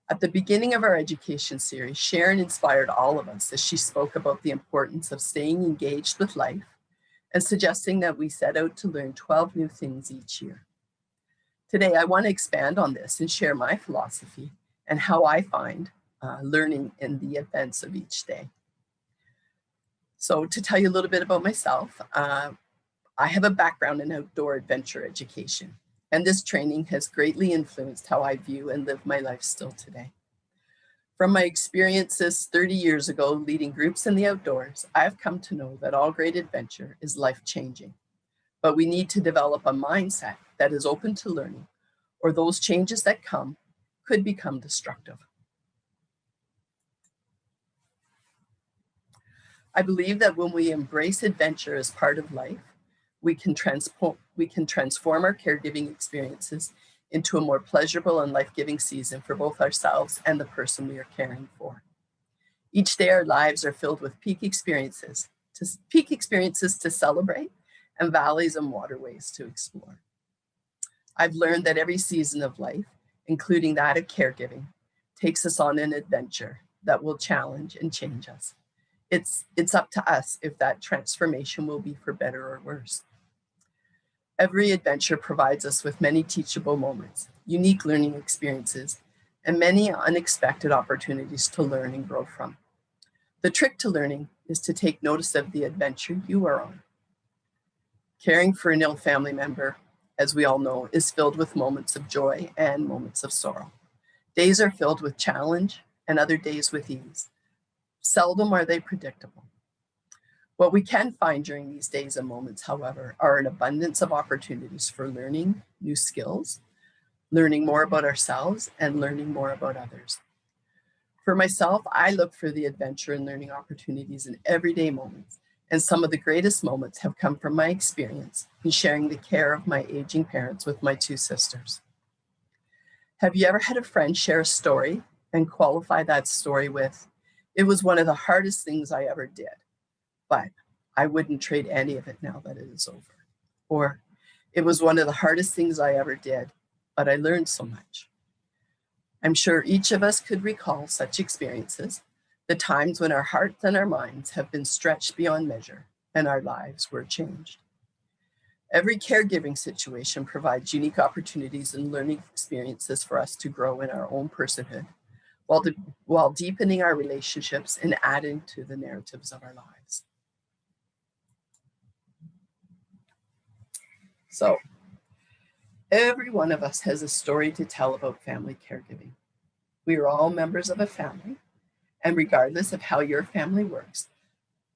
At the beginning of our education series, Sharon inspired all of us as she spoke about the importance of staying engaged with life and suggesting that we set out to learn 12 new things each year. Today, I want to expand on this and share my philosophy and how I find learning in the events of each day. So to tell you a little bit about myself, I have a background in outdoor adventure education, and this training has greatly influenced how I view and live my life still today. From my experiences 30 years ago leading groups in the outdoors, I have come to know that all great adventure is life-changing, but we need to develop a mindset that is open to learning, or those changes that come could become destructive. I believe that when we embrace adventure as part of life, we can transform our caregiving experiences into a more pleasurable and life-giving season for both ourselves and the person we are caring for. Each day our lives are filled with peak experiences to celebrate and valleys and waterways to explore. I've learned that every season of life, including that of caregiving, takes us on an adventure that will challenge and change us. It's up to us if that transformation will be for better or worse. Every adventure provides us with many teachable moments, unique learning experiences, and many unexpected opportunities to learn and grow from. The trick to learning is to take notice of the adventure you are on. Caring for an ill family member, as we all know, is filled with moments of joy and moments of sorrow. Days are filled with challenge and other days with ease. Seldom are they predictable. What we can find during these days and moments, however, are an abundance of opportunities for learning new skills, learning more about ourselves, and learning more about others. For myself, I look for the adventure and learning opportunities in everyday moments, and some of the greatest moments have come from my experience in sharing the care of my aging parents with my two sisters. Have you ever had a friend share a story and qualify that story with, "It was one of the hardest things I ever did, but I wouldn't trade any of it now that it is over"? Or, "It was one of the hardest things I ever did, but I learned so much"? I'm sure each of us could recall such experiences, the times when our hearts and our minds have been stretched beyond measure and our lives were changed. Every caregiving situation provides unique opportunities and learning experiences for us to grow in our own personhood, while deepening our relationships and adding to the narratives of our lives. So, every one of us has a story to tell about family caregiving. We are all members of a family, and regardless of how your family works,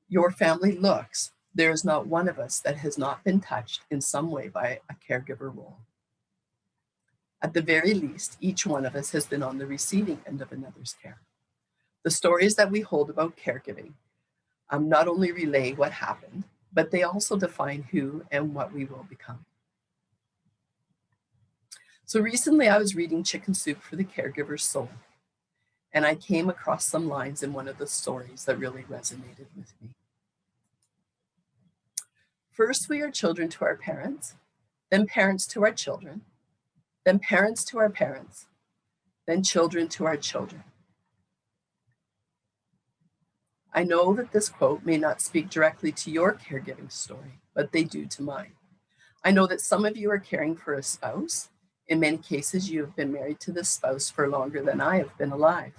your family looks, there is not one of us that has not been touched in some way by a caregiver role. At the very least, each one of us has been on the receiving end of another's care. The stories that we hold about caregiving not only relay what happened, but they also define who and what we will become. So recently I was reading Chicken Soup for the Caregiver's Soul, and I came across some lines in one of the stories that really resonated with me. "First, we are children to our parents, then parents to our children, then parents to our parents, then children to our children." I know that this quote may not speak directly to your caregiving story, but they do to mine. I know that some of you are caring for a spouse. In many cases, you have been married to this spouse for longer than I have been alive.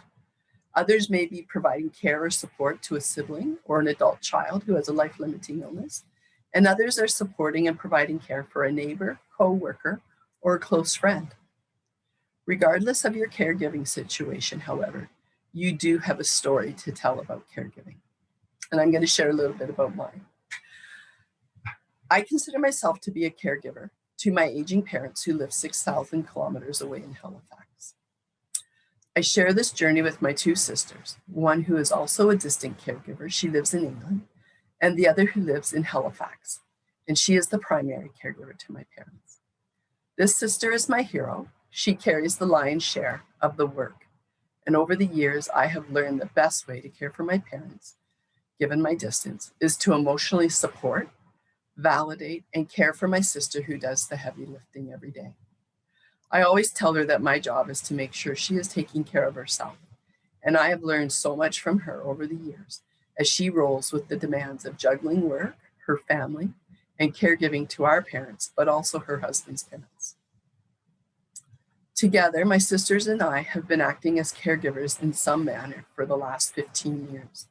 Others may be providing care or support to a sibling or an adult child who has a life-limiting illness, and others are supporting and providing care for a neighbor, co-worker, or a close friend. Regardless of your caregiving situation, however, you do have a story to tell about caregiving. And I'm going to share a little bit about mine. I consider myself to be a caregiver to my aging parents who live 6,000 kilometers away in Halifax. I share this journey with my two sisters, one who is also a distant caregiver, she lives in England, and the other who lives in Halifax, and she is the primary caregiver to my parents. This sister is my hero. She carries the lion's share of the work, and over the years, I have learned the best way to care for my parents, given my distance, is to emotionally support, validate, and care for my sister who does the heavy lifting every day. I always tell her that my job is to make sure she is taking care of herself, and I have learned so much from her over the years as she rolls with the demands of juggling work, her family, and caregiving to our parents, but also her husband's parents. Together, my sisters and I have been acting as caregivers in some manner for the last 15 years,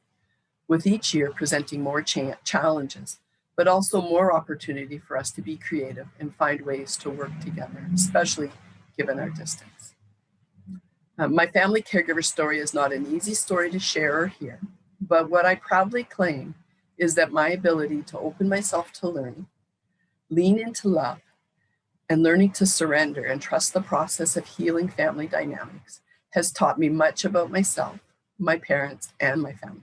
with each year presenting more challenges, but also more opportunity for us to be creative and find ways to work together, especially given our distance. My family caregiver story is not an easy story to share or hear, but what I proudly claim is that my ability to open myself to learning, lean into love, and learning to surrender and trust the process of healing family dynamics has taught me much about myself, my parents, and my family.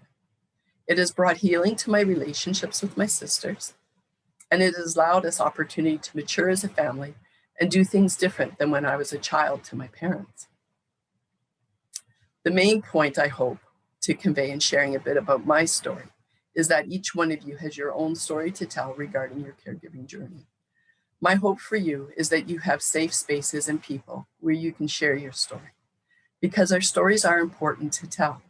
It has brought healing to my relationships with my sisters, and it has allowed us opportunity to mature as a family and do things different than when I was a child to my parents. The main point I hope to convey in sharing a bit about my story is that each one of you has your own story to tell regarding your caregiving journey. My hope for you is that you have safe spaces and people where you can share your story, because our stories are important to tell.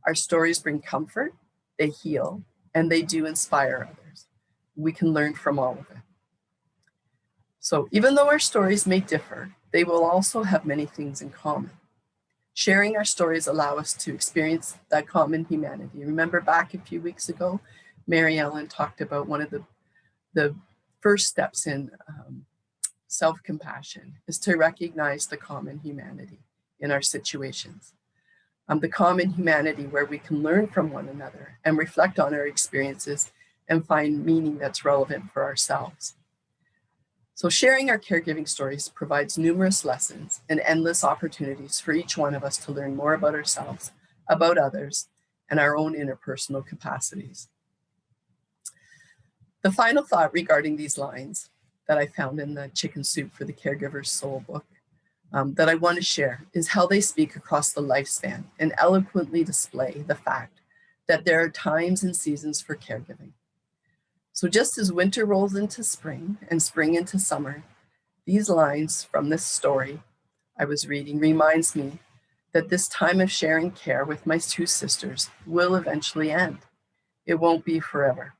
Our stories bring comfort, they heal, and they do inspire others. We can learn from all of it. So even though our stories may differ, they will also have many things in common. Sharing our stories allow us to experience that common humanity. Remember back a few weeks ago, Mary Ellen talked about one of the first steps in self-compassion is to recognize the common humanity in our situations. The common humanity where we can learn from one another and reflect on our experiences and find meaning that's relevant for ourselves. So sharing our caregiving stories provides numerous lessons and endless opportunities for each one of us to learn more about ourselves, about others, and our own interpersonal capacities. The final thought regarding these lines that I found in the Chicken Soup for the Caregiver's Soul book that I want to share is how they speak across the lifespan and eloquently display the fact that there are times and seasons for caregiving. So just as winter rolls into spring and spring into summer, these lines from this story I was reading reminds me that this time of sharing care with my two sisters will eventually end. It won't be forever.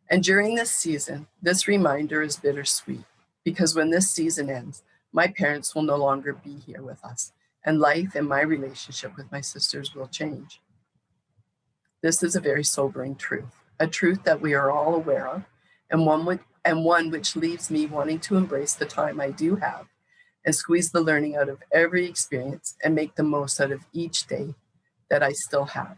And during this season, this reminder is bittersweet because when this season ends, my parents will no longer be here with us, and life and my relationship with my sisters will change. This is a very sobering truth, a truth that we are all aware of, and one which leaves me wanting to embrace the time I do have and squeeze the learning out of every experience and make the most out of each day that I still have.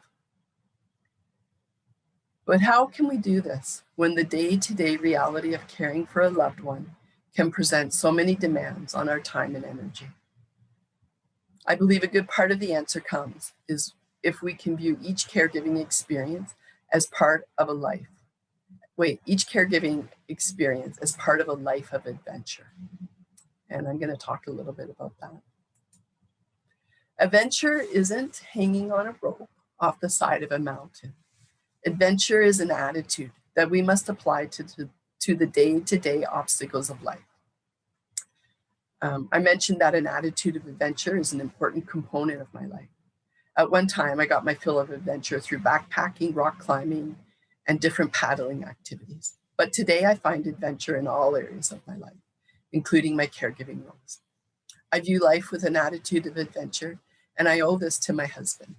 But how can we do this when the day-to-day reality of caring for a loved one can present so many demands on our time and energy? I believe a good part of the answer comes is if we can view each caregiving experience as part of a life. Each caregiving experience as part of a life of adventure. And I'm going to talk a little bit about that. Adventure isn't hanging on a rope off the side of a mountain. Adventure is an attitude that we must apply to the day-to-day obstacles of life. I mentioned that an attitude of adventure is an important component of my life. At one time, I got my fill of adventure through backpacking, rock climbing, and different paddling activities. But today I find adventure in all areas of my life, including my caregiving roles. I view life with an attitude of adventure, and I owe this to my husband.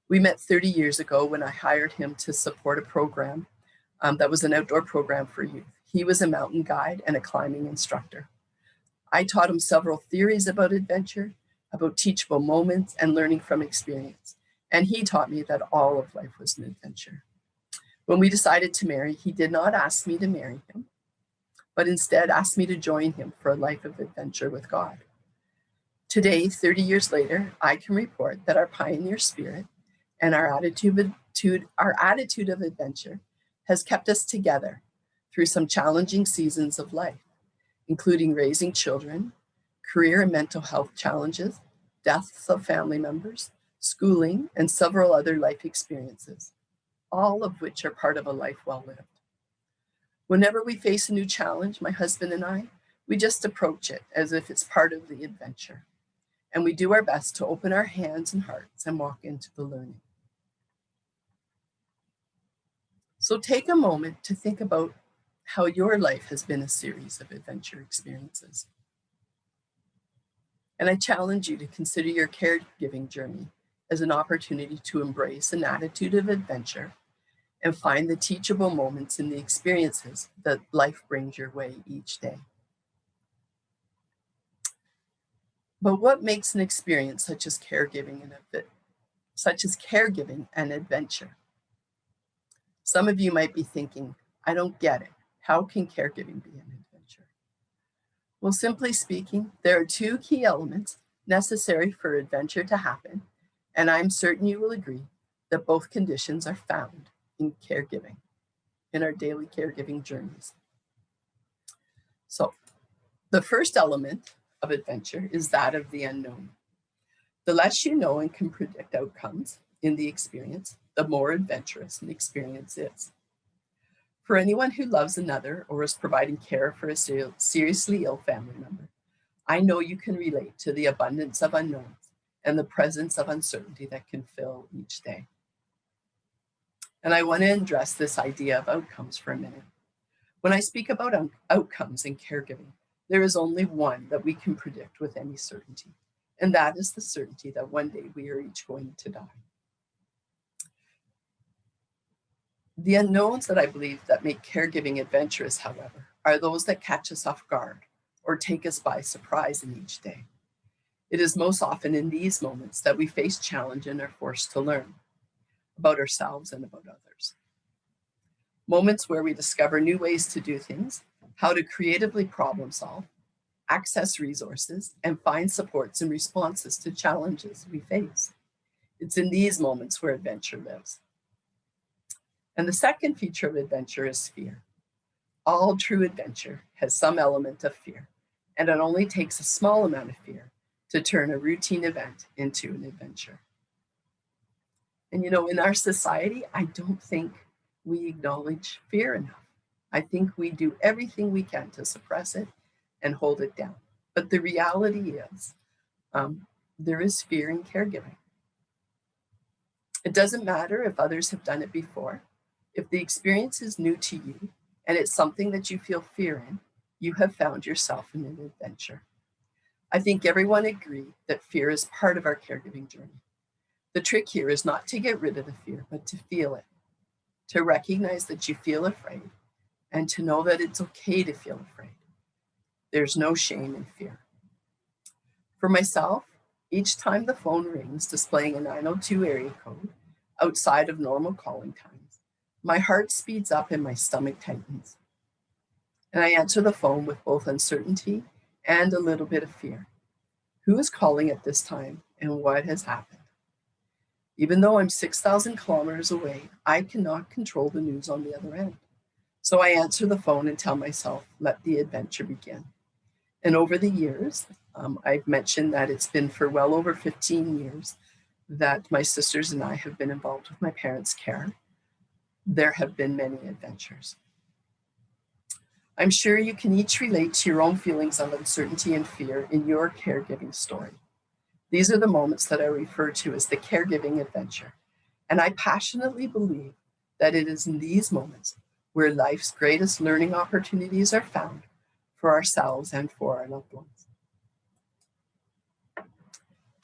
We met 30 years ago when I hired him to support a program that was an outdoor program for youth. He was a mountain guide and a climbing instructor. I taught him several theories about adventure, about teachable moments and learning from experience. And he taught me that all of life was an adventure. When we decided to marry, he did not ask me to marry him, but instead asked me to join him for a life of adventure with God. Today, 30 years later, I can report that our pioneer spirit and our attitude of adventure has kept us together through some challenging seasons of life, including raising children, career and mental health challenges, deaths of family members, schooling, and several other life experiences, all of which are part of a life well lived. Whenever we face a new challenge, my husband and I, we just approach it as if it's part of the adventure. And we do our best to open our hands and hearts and walk into the learning. So take a moment to think about how your life has been a series of adventure experiences. And I challenge you to consider your caregiving journey as an opportunity to embrace an attitude of adventure and find the teachable moments in the experiences that life brings your way each day. But what makes an experience such as caregiving an adventure? Some of you might be thinking, I don't get it. How can caregiving be an adventure? Well, simply speaking, there are two key elements necessary for adventure to happen, and I'm certain you will agree that both conditions are found in caregiving, in our daily caregiving journeys. So, the first element of adventure is that of the unknown. The less you know and can predict outcomes in the experience, the more adventurous an experience is. For anyone who loves another or is providing care for a seriously ill family member, I know you can relate to the abundance of unknowns and the presence of uncertainty that can fill each day. And I want to address this idea of outcomes for a minute. When I speak about outcomes in caregiving, there is only one that we can predict with any certainty, and that is the certainty that one day we are each going to die. The unknowns that I believe that make caregiving adventurous, however, are those that catch us off guard or take us by surprise in each day. It is most often in these moments that we face challenge and are forced to learn about ourselves and about others. Moments where we discover new ways to do things, how to creatively problem solve, access resources, and find supports and responses to challenges we face. It's in these moments where adventure lives. And the second feature of adventure is fear. All true adventure has some element of fear, and it only takes a small amount of fear to turn a routine event into an adventure. And in our society, I don't think we acknowledge fear enough. I think we do everything we can to suppress it and hold it down. But the reality is, there is fear in caregiving. It doesn't matter if others have done it before. If the experience is new to you and it's something that you feel fear in, you have found yourself in an adventure. I think everyone agrees that fear is part of our caregiving journey. The trick here is not to get rid of the fear, but to feel it, to recognize that you feel afraid, and to know that it's okay to feel afraid. There's no shame in fear. For myself, each time the phone rings displaying a 902 area code outside of normal calling times, my heart speeds up and my stomach tightens. And I answer the phone with both uncertainty and a little bit of fear. Who is calling at this time and what has happened? Even though I'm 6,000 kilometers away, I cannot control the news on the other end. So I answer the phone and tell myself, let the adventure begin. And over the years, I've mentioned that it's been for well over 15 years that my sisters and I have been involved with my parents' care. There have been many adventures. I'm sure you can each relate to your own feelings of uncertainty and fear in your caregiving story. These are the moments that I refer to as the caregiving adventure. And I passionately believe that it is in these moments where life's greatest learning opportunities are found for ourselves and for our loved ones.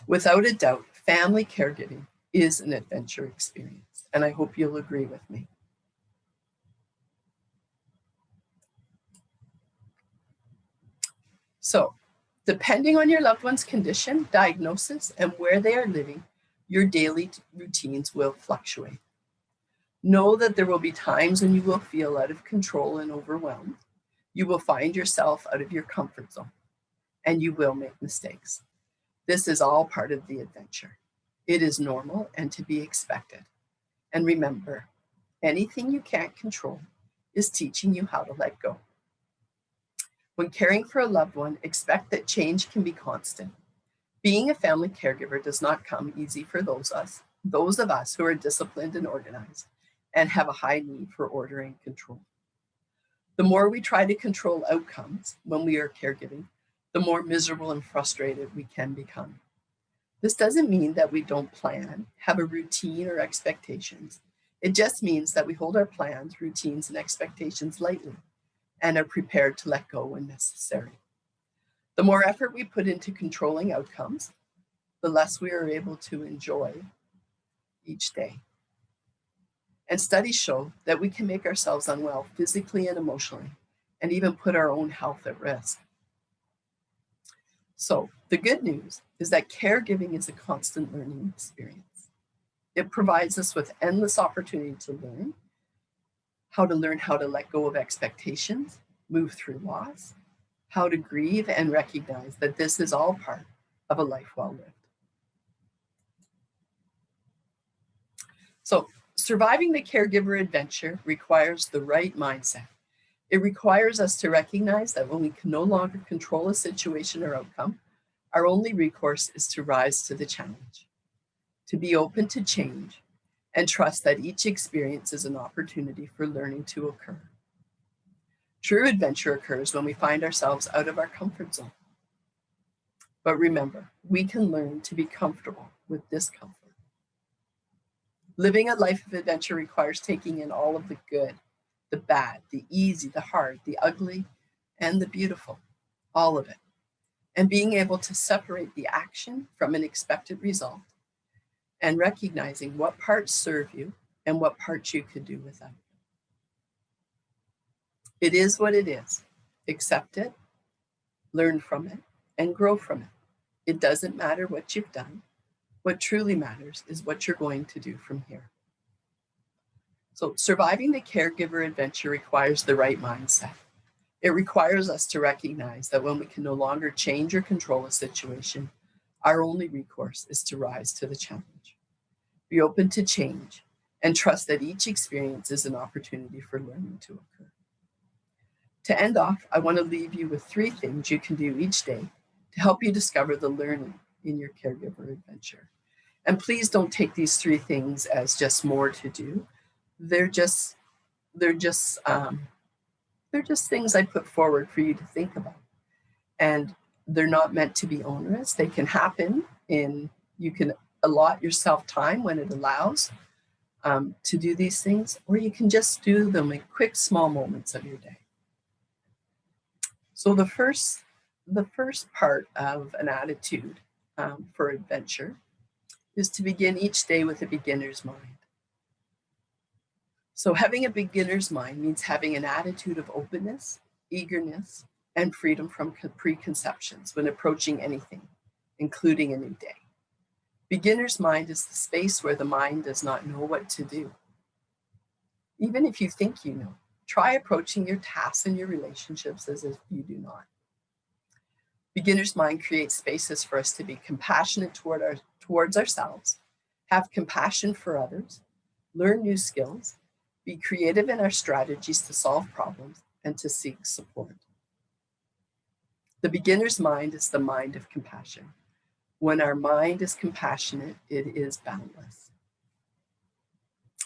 Without a doubt, family caregiving is an adventure experience, and I hope you'll agree with me. So, depending on your loved one's condition, diagnosis, and where they are living, your daily routines will fluctuate. Know that there will be times when you will feel out of control and overwhelmed. You will find yourself out of your comfort zone, and you will make mistakes. This is all part of the adventure. It is normal and to be expected. And remember, anything you can't control is teaching you how to let go. When caring for a loved one, expect that change can be constant. Being a family caregiver does not come easy for those of us who are disciplined and organized and have a high need for order and control. The more we try to control outcomes when we are caregiving, the more miserable and frustrated we can become. This doesn't mean that we don't plan, have a routine or expectations. It just means that we hold our plans, routines, and expectations lightly and are prepared to let go when necessary. The more effort we put into controlling outcomes, the less we are able to enjoy each day. And studies show that we can make ourselves unwell physically and emotionally, and even put our own health at risk. So the good news is that caregiving is a constant learning experience. It provides us with endless opportunity to learn how to let go of expectations, move through loss, how to grieve and recognize that this is all part of a life well lived. So surviving the caregiver adventure requires the right mindset. It requires us to recognize that when we can no longer control a situation or outcome, our only recourse is to rise to the challenge, to be open to change, and trust that each experience is an opportunity for learning to occur. True adventure occurs when we find ourselves out of our comfort zone. But remember, we can learn to be comfortable with discomfort. Living a life of adventure requires taking in all of the good, the bad, the easy, the hard, the ugly, and the beautiful, all of it, and being able to separate the action from an expected result and recognizing what parts serve you and what parts you could do without. It is what it is. Accept it, learn from it, and grow from it. It doesn't matter what you've done. What truly matters is what you're going to do from here. So surviving the caregiver adventure requires the right mindset. It requires us to recognize that when we can no longer change or control a situation, our only recourse is to rise to the challenge. Be open to change and trust that each experience is an opportunity for learning to occur. To end off, I want to leave you with 3 things you can do each day to help you discover the learning in your caregiver adventure. And please don't take these 3 things as just more to do. They're just things I put forward for you to think about. And they're not meant to be onerous. They can happen you can allot yourself time when it allows to do these things, or you can just do them in quick, small moments of your day. So the first part of an attitude for adventure is to begin each day with a beginner's mind. So having a beginner's mind means having an attitude of openness, eagerness, and freedom from preconceptions when approaching anything, including a new day. Beginner's mind is the space where the mind does not know what to do. Even if you think you know, try approaching your tasks and your relationships as if you do not. Beginner's mind creates spaces for us to be compassionate towards ourselves, have compassion for others, learn new skills, be creative in our strategies to solve problems, and to seek support. The beginner's mind is the mind of compassion. When our mind is compassionate, it is boundless.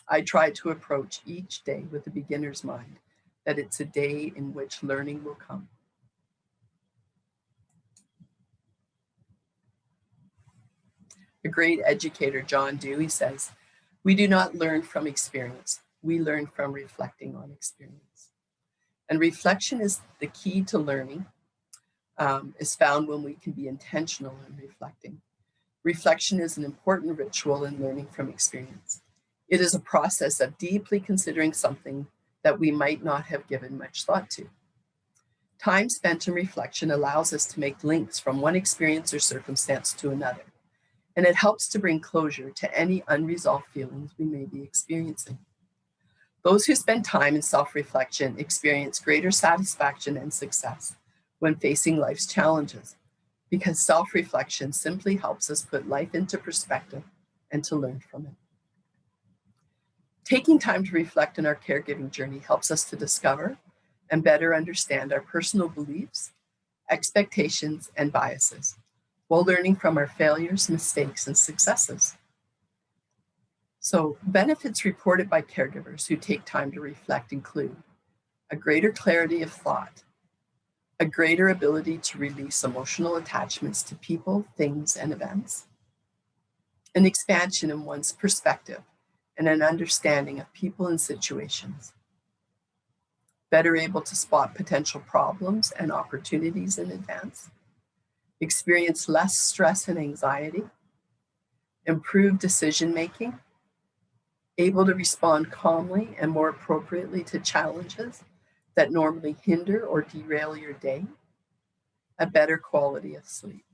I try to approach each day with a beginner's mind, that it's a day in which learning will come. A great educator, John Dewey, says, "We do not learn from experience. We learn from reflecting on experience." And reflection is the key to learning, is found when we can be intentional in reflecting. Reflection is an important ritual in learning from experience. It is a process of deeply considering something that we might not have given much thought to. Time spent in reflection allows us to make links from one experience or circumstance to another, and it helps to bring closure to any unresolved feelings we may be experiencing. Those who spend time in self-reflection experience greater satisfaction and success when facing life's challenges, because self-reflection simply helps us put life into perspective and to learn from it. Taking time to reflect on our caregiving journey helps us to discover and better understand our personal beliefs, expectations, and biases, while learning from our failures, mistakes, and successes. So, benefits reported by caregivers who take time to reflect include a greater clarity of thought, a greater ability to release emotional attachments to people, things, and events, an expansion in one's perspective and an understanding of people and situations, better able to spot potential problems and opportunities in advance, experience less stress and anxiety, improved decision-making, able to respond calmly and more appropriately to challenges that normally hinder or derail your day, a better quality of sleep.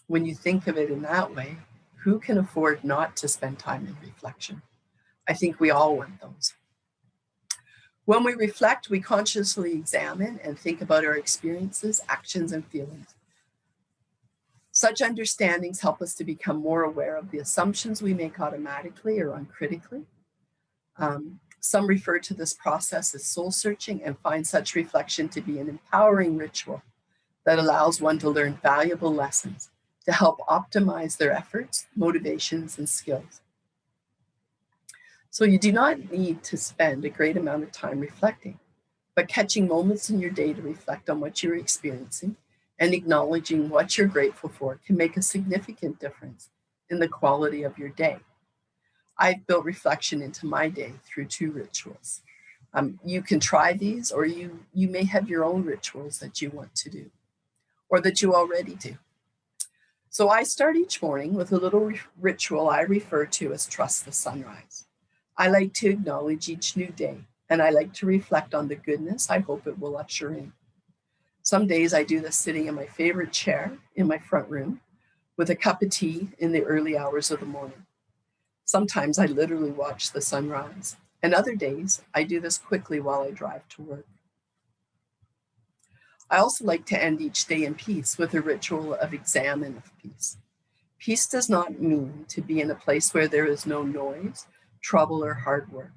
When you think of it in that way, who can afford not to spend time in reflection? I think we all want those. When we reflect, we consciously examine and think about our experiences, actions, and feelings. Such understandings help us to become more aware of the assumptions we make automatically or uncritically. Some refer to this process as soul searching and find such reflection to be an empowering ritual that allows one to learn valuable lessons to help optimize their efforts, motivations, and skills. So you do not need to spend a great amount of time reflecting, but catching moments in your day to reflect on what you're experiencing and acknowledging what you're grateful for can make a significant difference in the quality of your day. I've built reflection into my day through 2 rituals. You can try these, or you may have your own rituals that you want to do, or that you already do. So I start each morning with a little ritual I refer to as Trust the Sunrise. I like to acknowledge each new day, and I like to reflect on the goodness I hope it will usher in. Some days I do this sitting in my favorite chair in my front room with a cup of tea in the early hours of the morning. Sometimes I literally watch the sunrise, and other days I do this quickly while I drive to work. I also like to end each day in peace with a ritual of exam and of peace. Peace does not mean to be in a place where there is no noise, trouble, or hard work.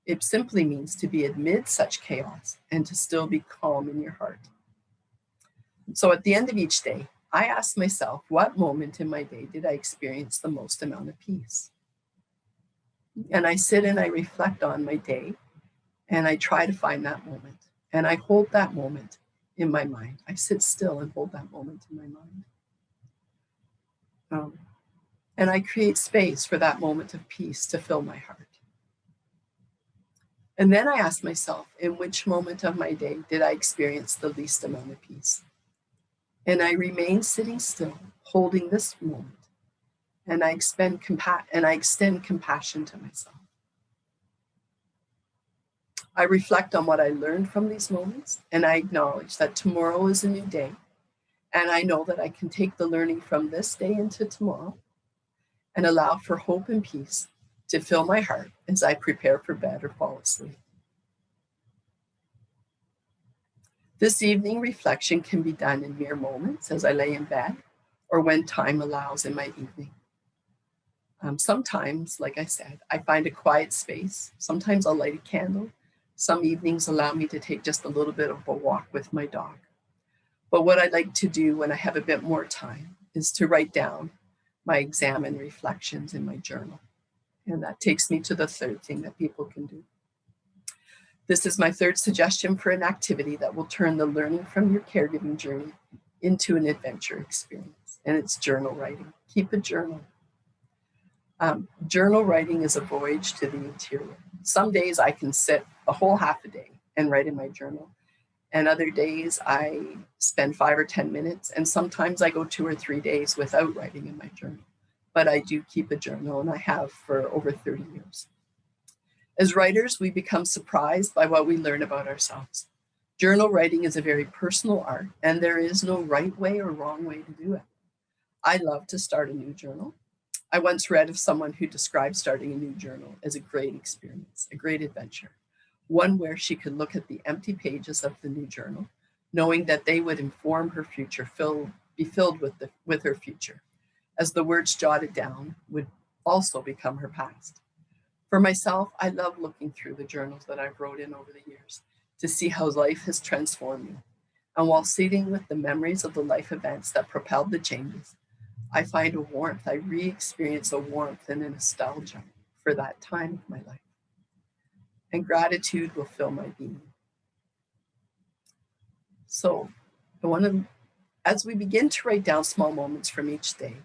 It simply means to be amid such chaos and to still be calm in your heart. So at the end of each day, I ask myself, what moment in my day did I experience the most amount of peace? And I sit and I reflect on my day, and I try to find that moment. And I hold that moment in my mind. I sit still and hold that moment in my mind. And I create space for that moment of peace to fill my heart. And then I ask myself, in which moment of my day did I experience the least amount of peace? And I remain sitting still, holding this moment. And I extend compassion to myself. I reflect on what I learned from these moments, and I acknowledge that tomorrow is a new day. And I know that I can take the learning from this day into tomorrow and allow for hope and peace to fill my heart as I prepare for bed or fall asleep. This evening reflection can be done in mere moments as I lay in bed or when time allows in my evening. Sometimes, like I said, I find a quiet space. Sometimes I'll light a candle. Some evenings allow me to take just a little bit of a walk with my dog. But what I like to do when I have a bit more time is to write down my exam and reflections in my journal. And that takes me to the third thing that people can do. This is my third suggestion for an activity that will turn the learning from your caregiving journey into an adventure experience, and it's journal writing. Keep a journal. Journal writing is a voyage to the interior. Some days I can sit a whole half a day and write in my journal, and other days I spend 5 or 10 minutes, and sometimes I go 2 or 3 days without writing in my journal. But I do keep a journal, and I have for over 30 years. As writers, we become surprised by what we learn about ourselves. Journal writing is a very personal art, and there is no right way or wrong way to do it. I love to start a new journal. I once read of someone who described starting a new journal as a great experience, a great adventure, one where she could look at the empty pages of the new journal, knowing that they would inform her future, be filled with her future, as the words jotted down would also become her past. For myself, I love looking through the journals that I've wrote in over the years to see how life has transformed me. And while sitting with the memories of the life events that propelled the changes, I find a warmth. I re-experience a warmth and a nostalgia for that time of my life. And gratitude will fill my being. So as we begin to write down small moments from each day,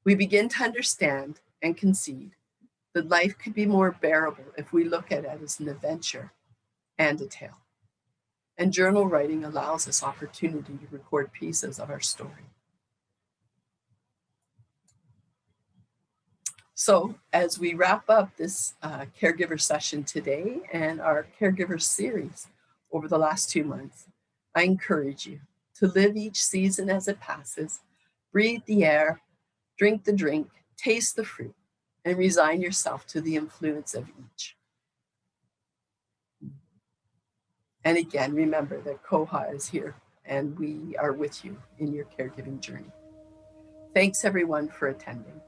we begin to understand and concede that life could be more bearable if we look at it as an adventure and a tale. And journal writing allows us opportunity to record pieces of our story. So as we wrap up this caregiver session today and our caregiver series over the last 2 months, I encourage you to live each season as it passes, breathe the air, drink the drink, taste the fruit, and resign yourself to the influence of each. And again, remember that Quahog is here and we are with you in your caregiving journey. Thanks everyone for attending.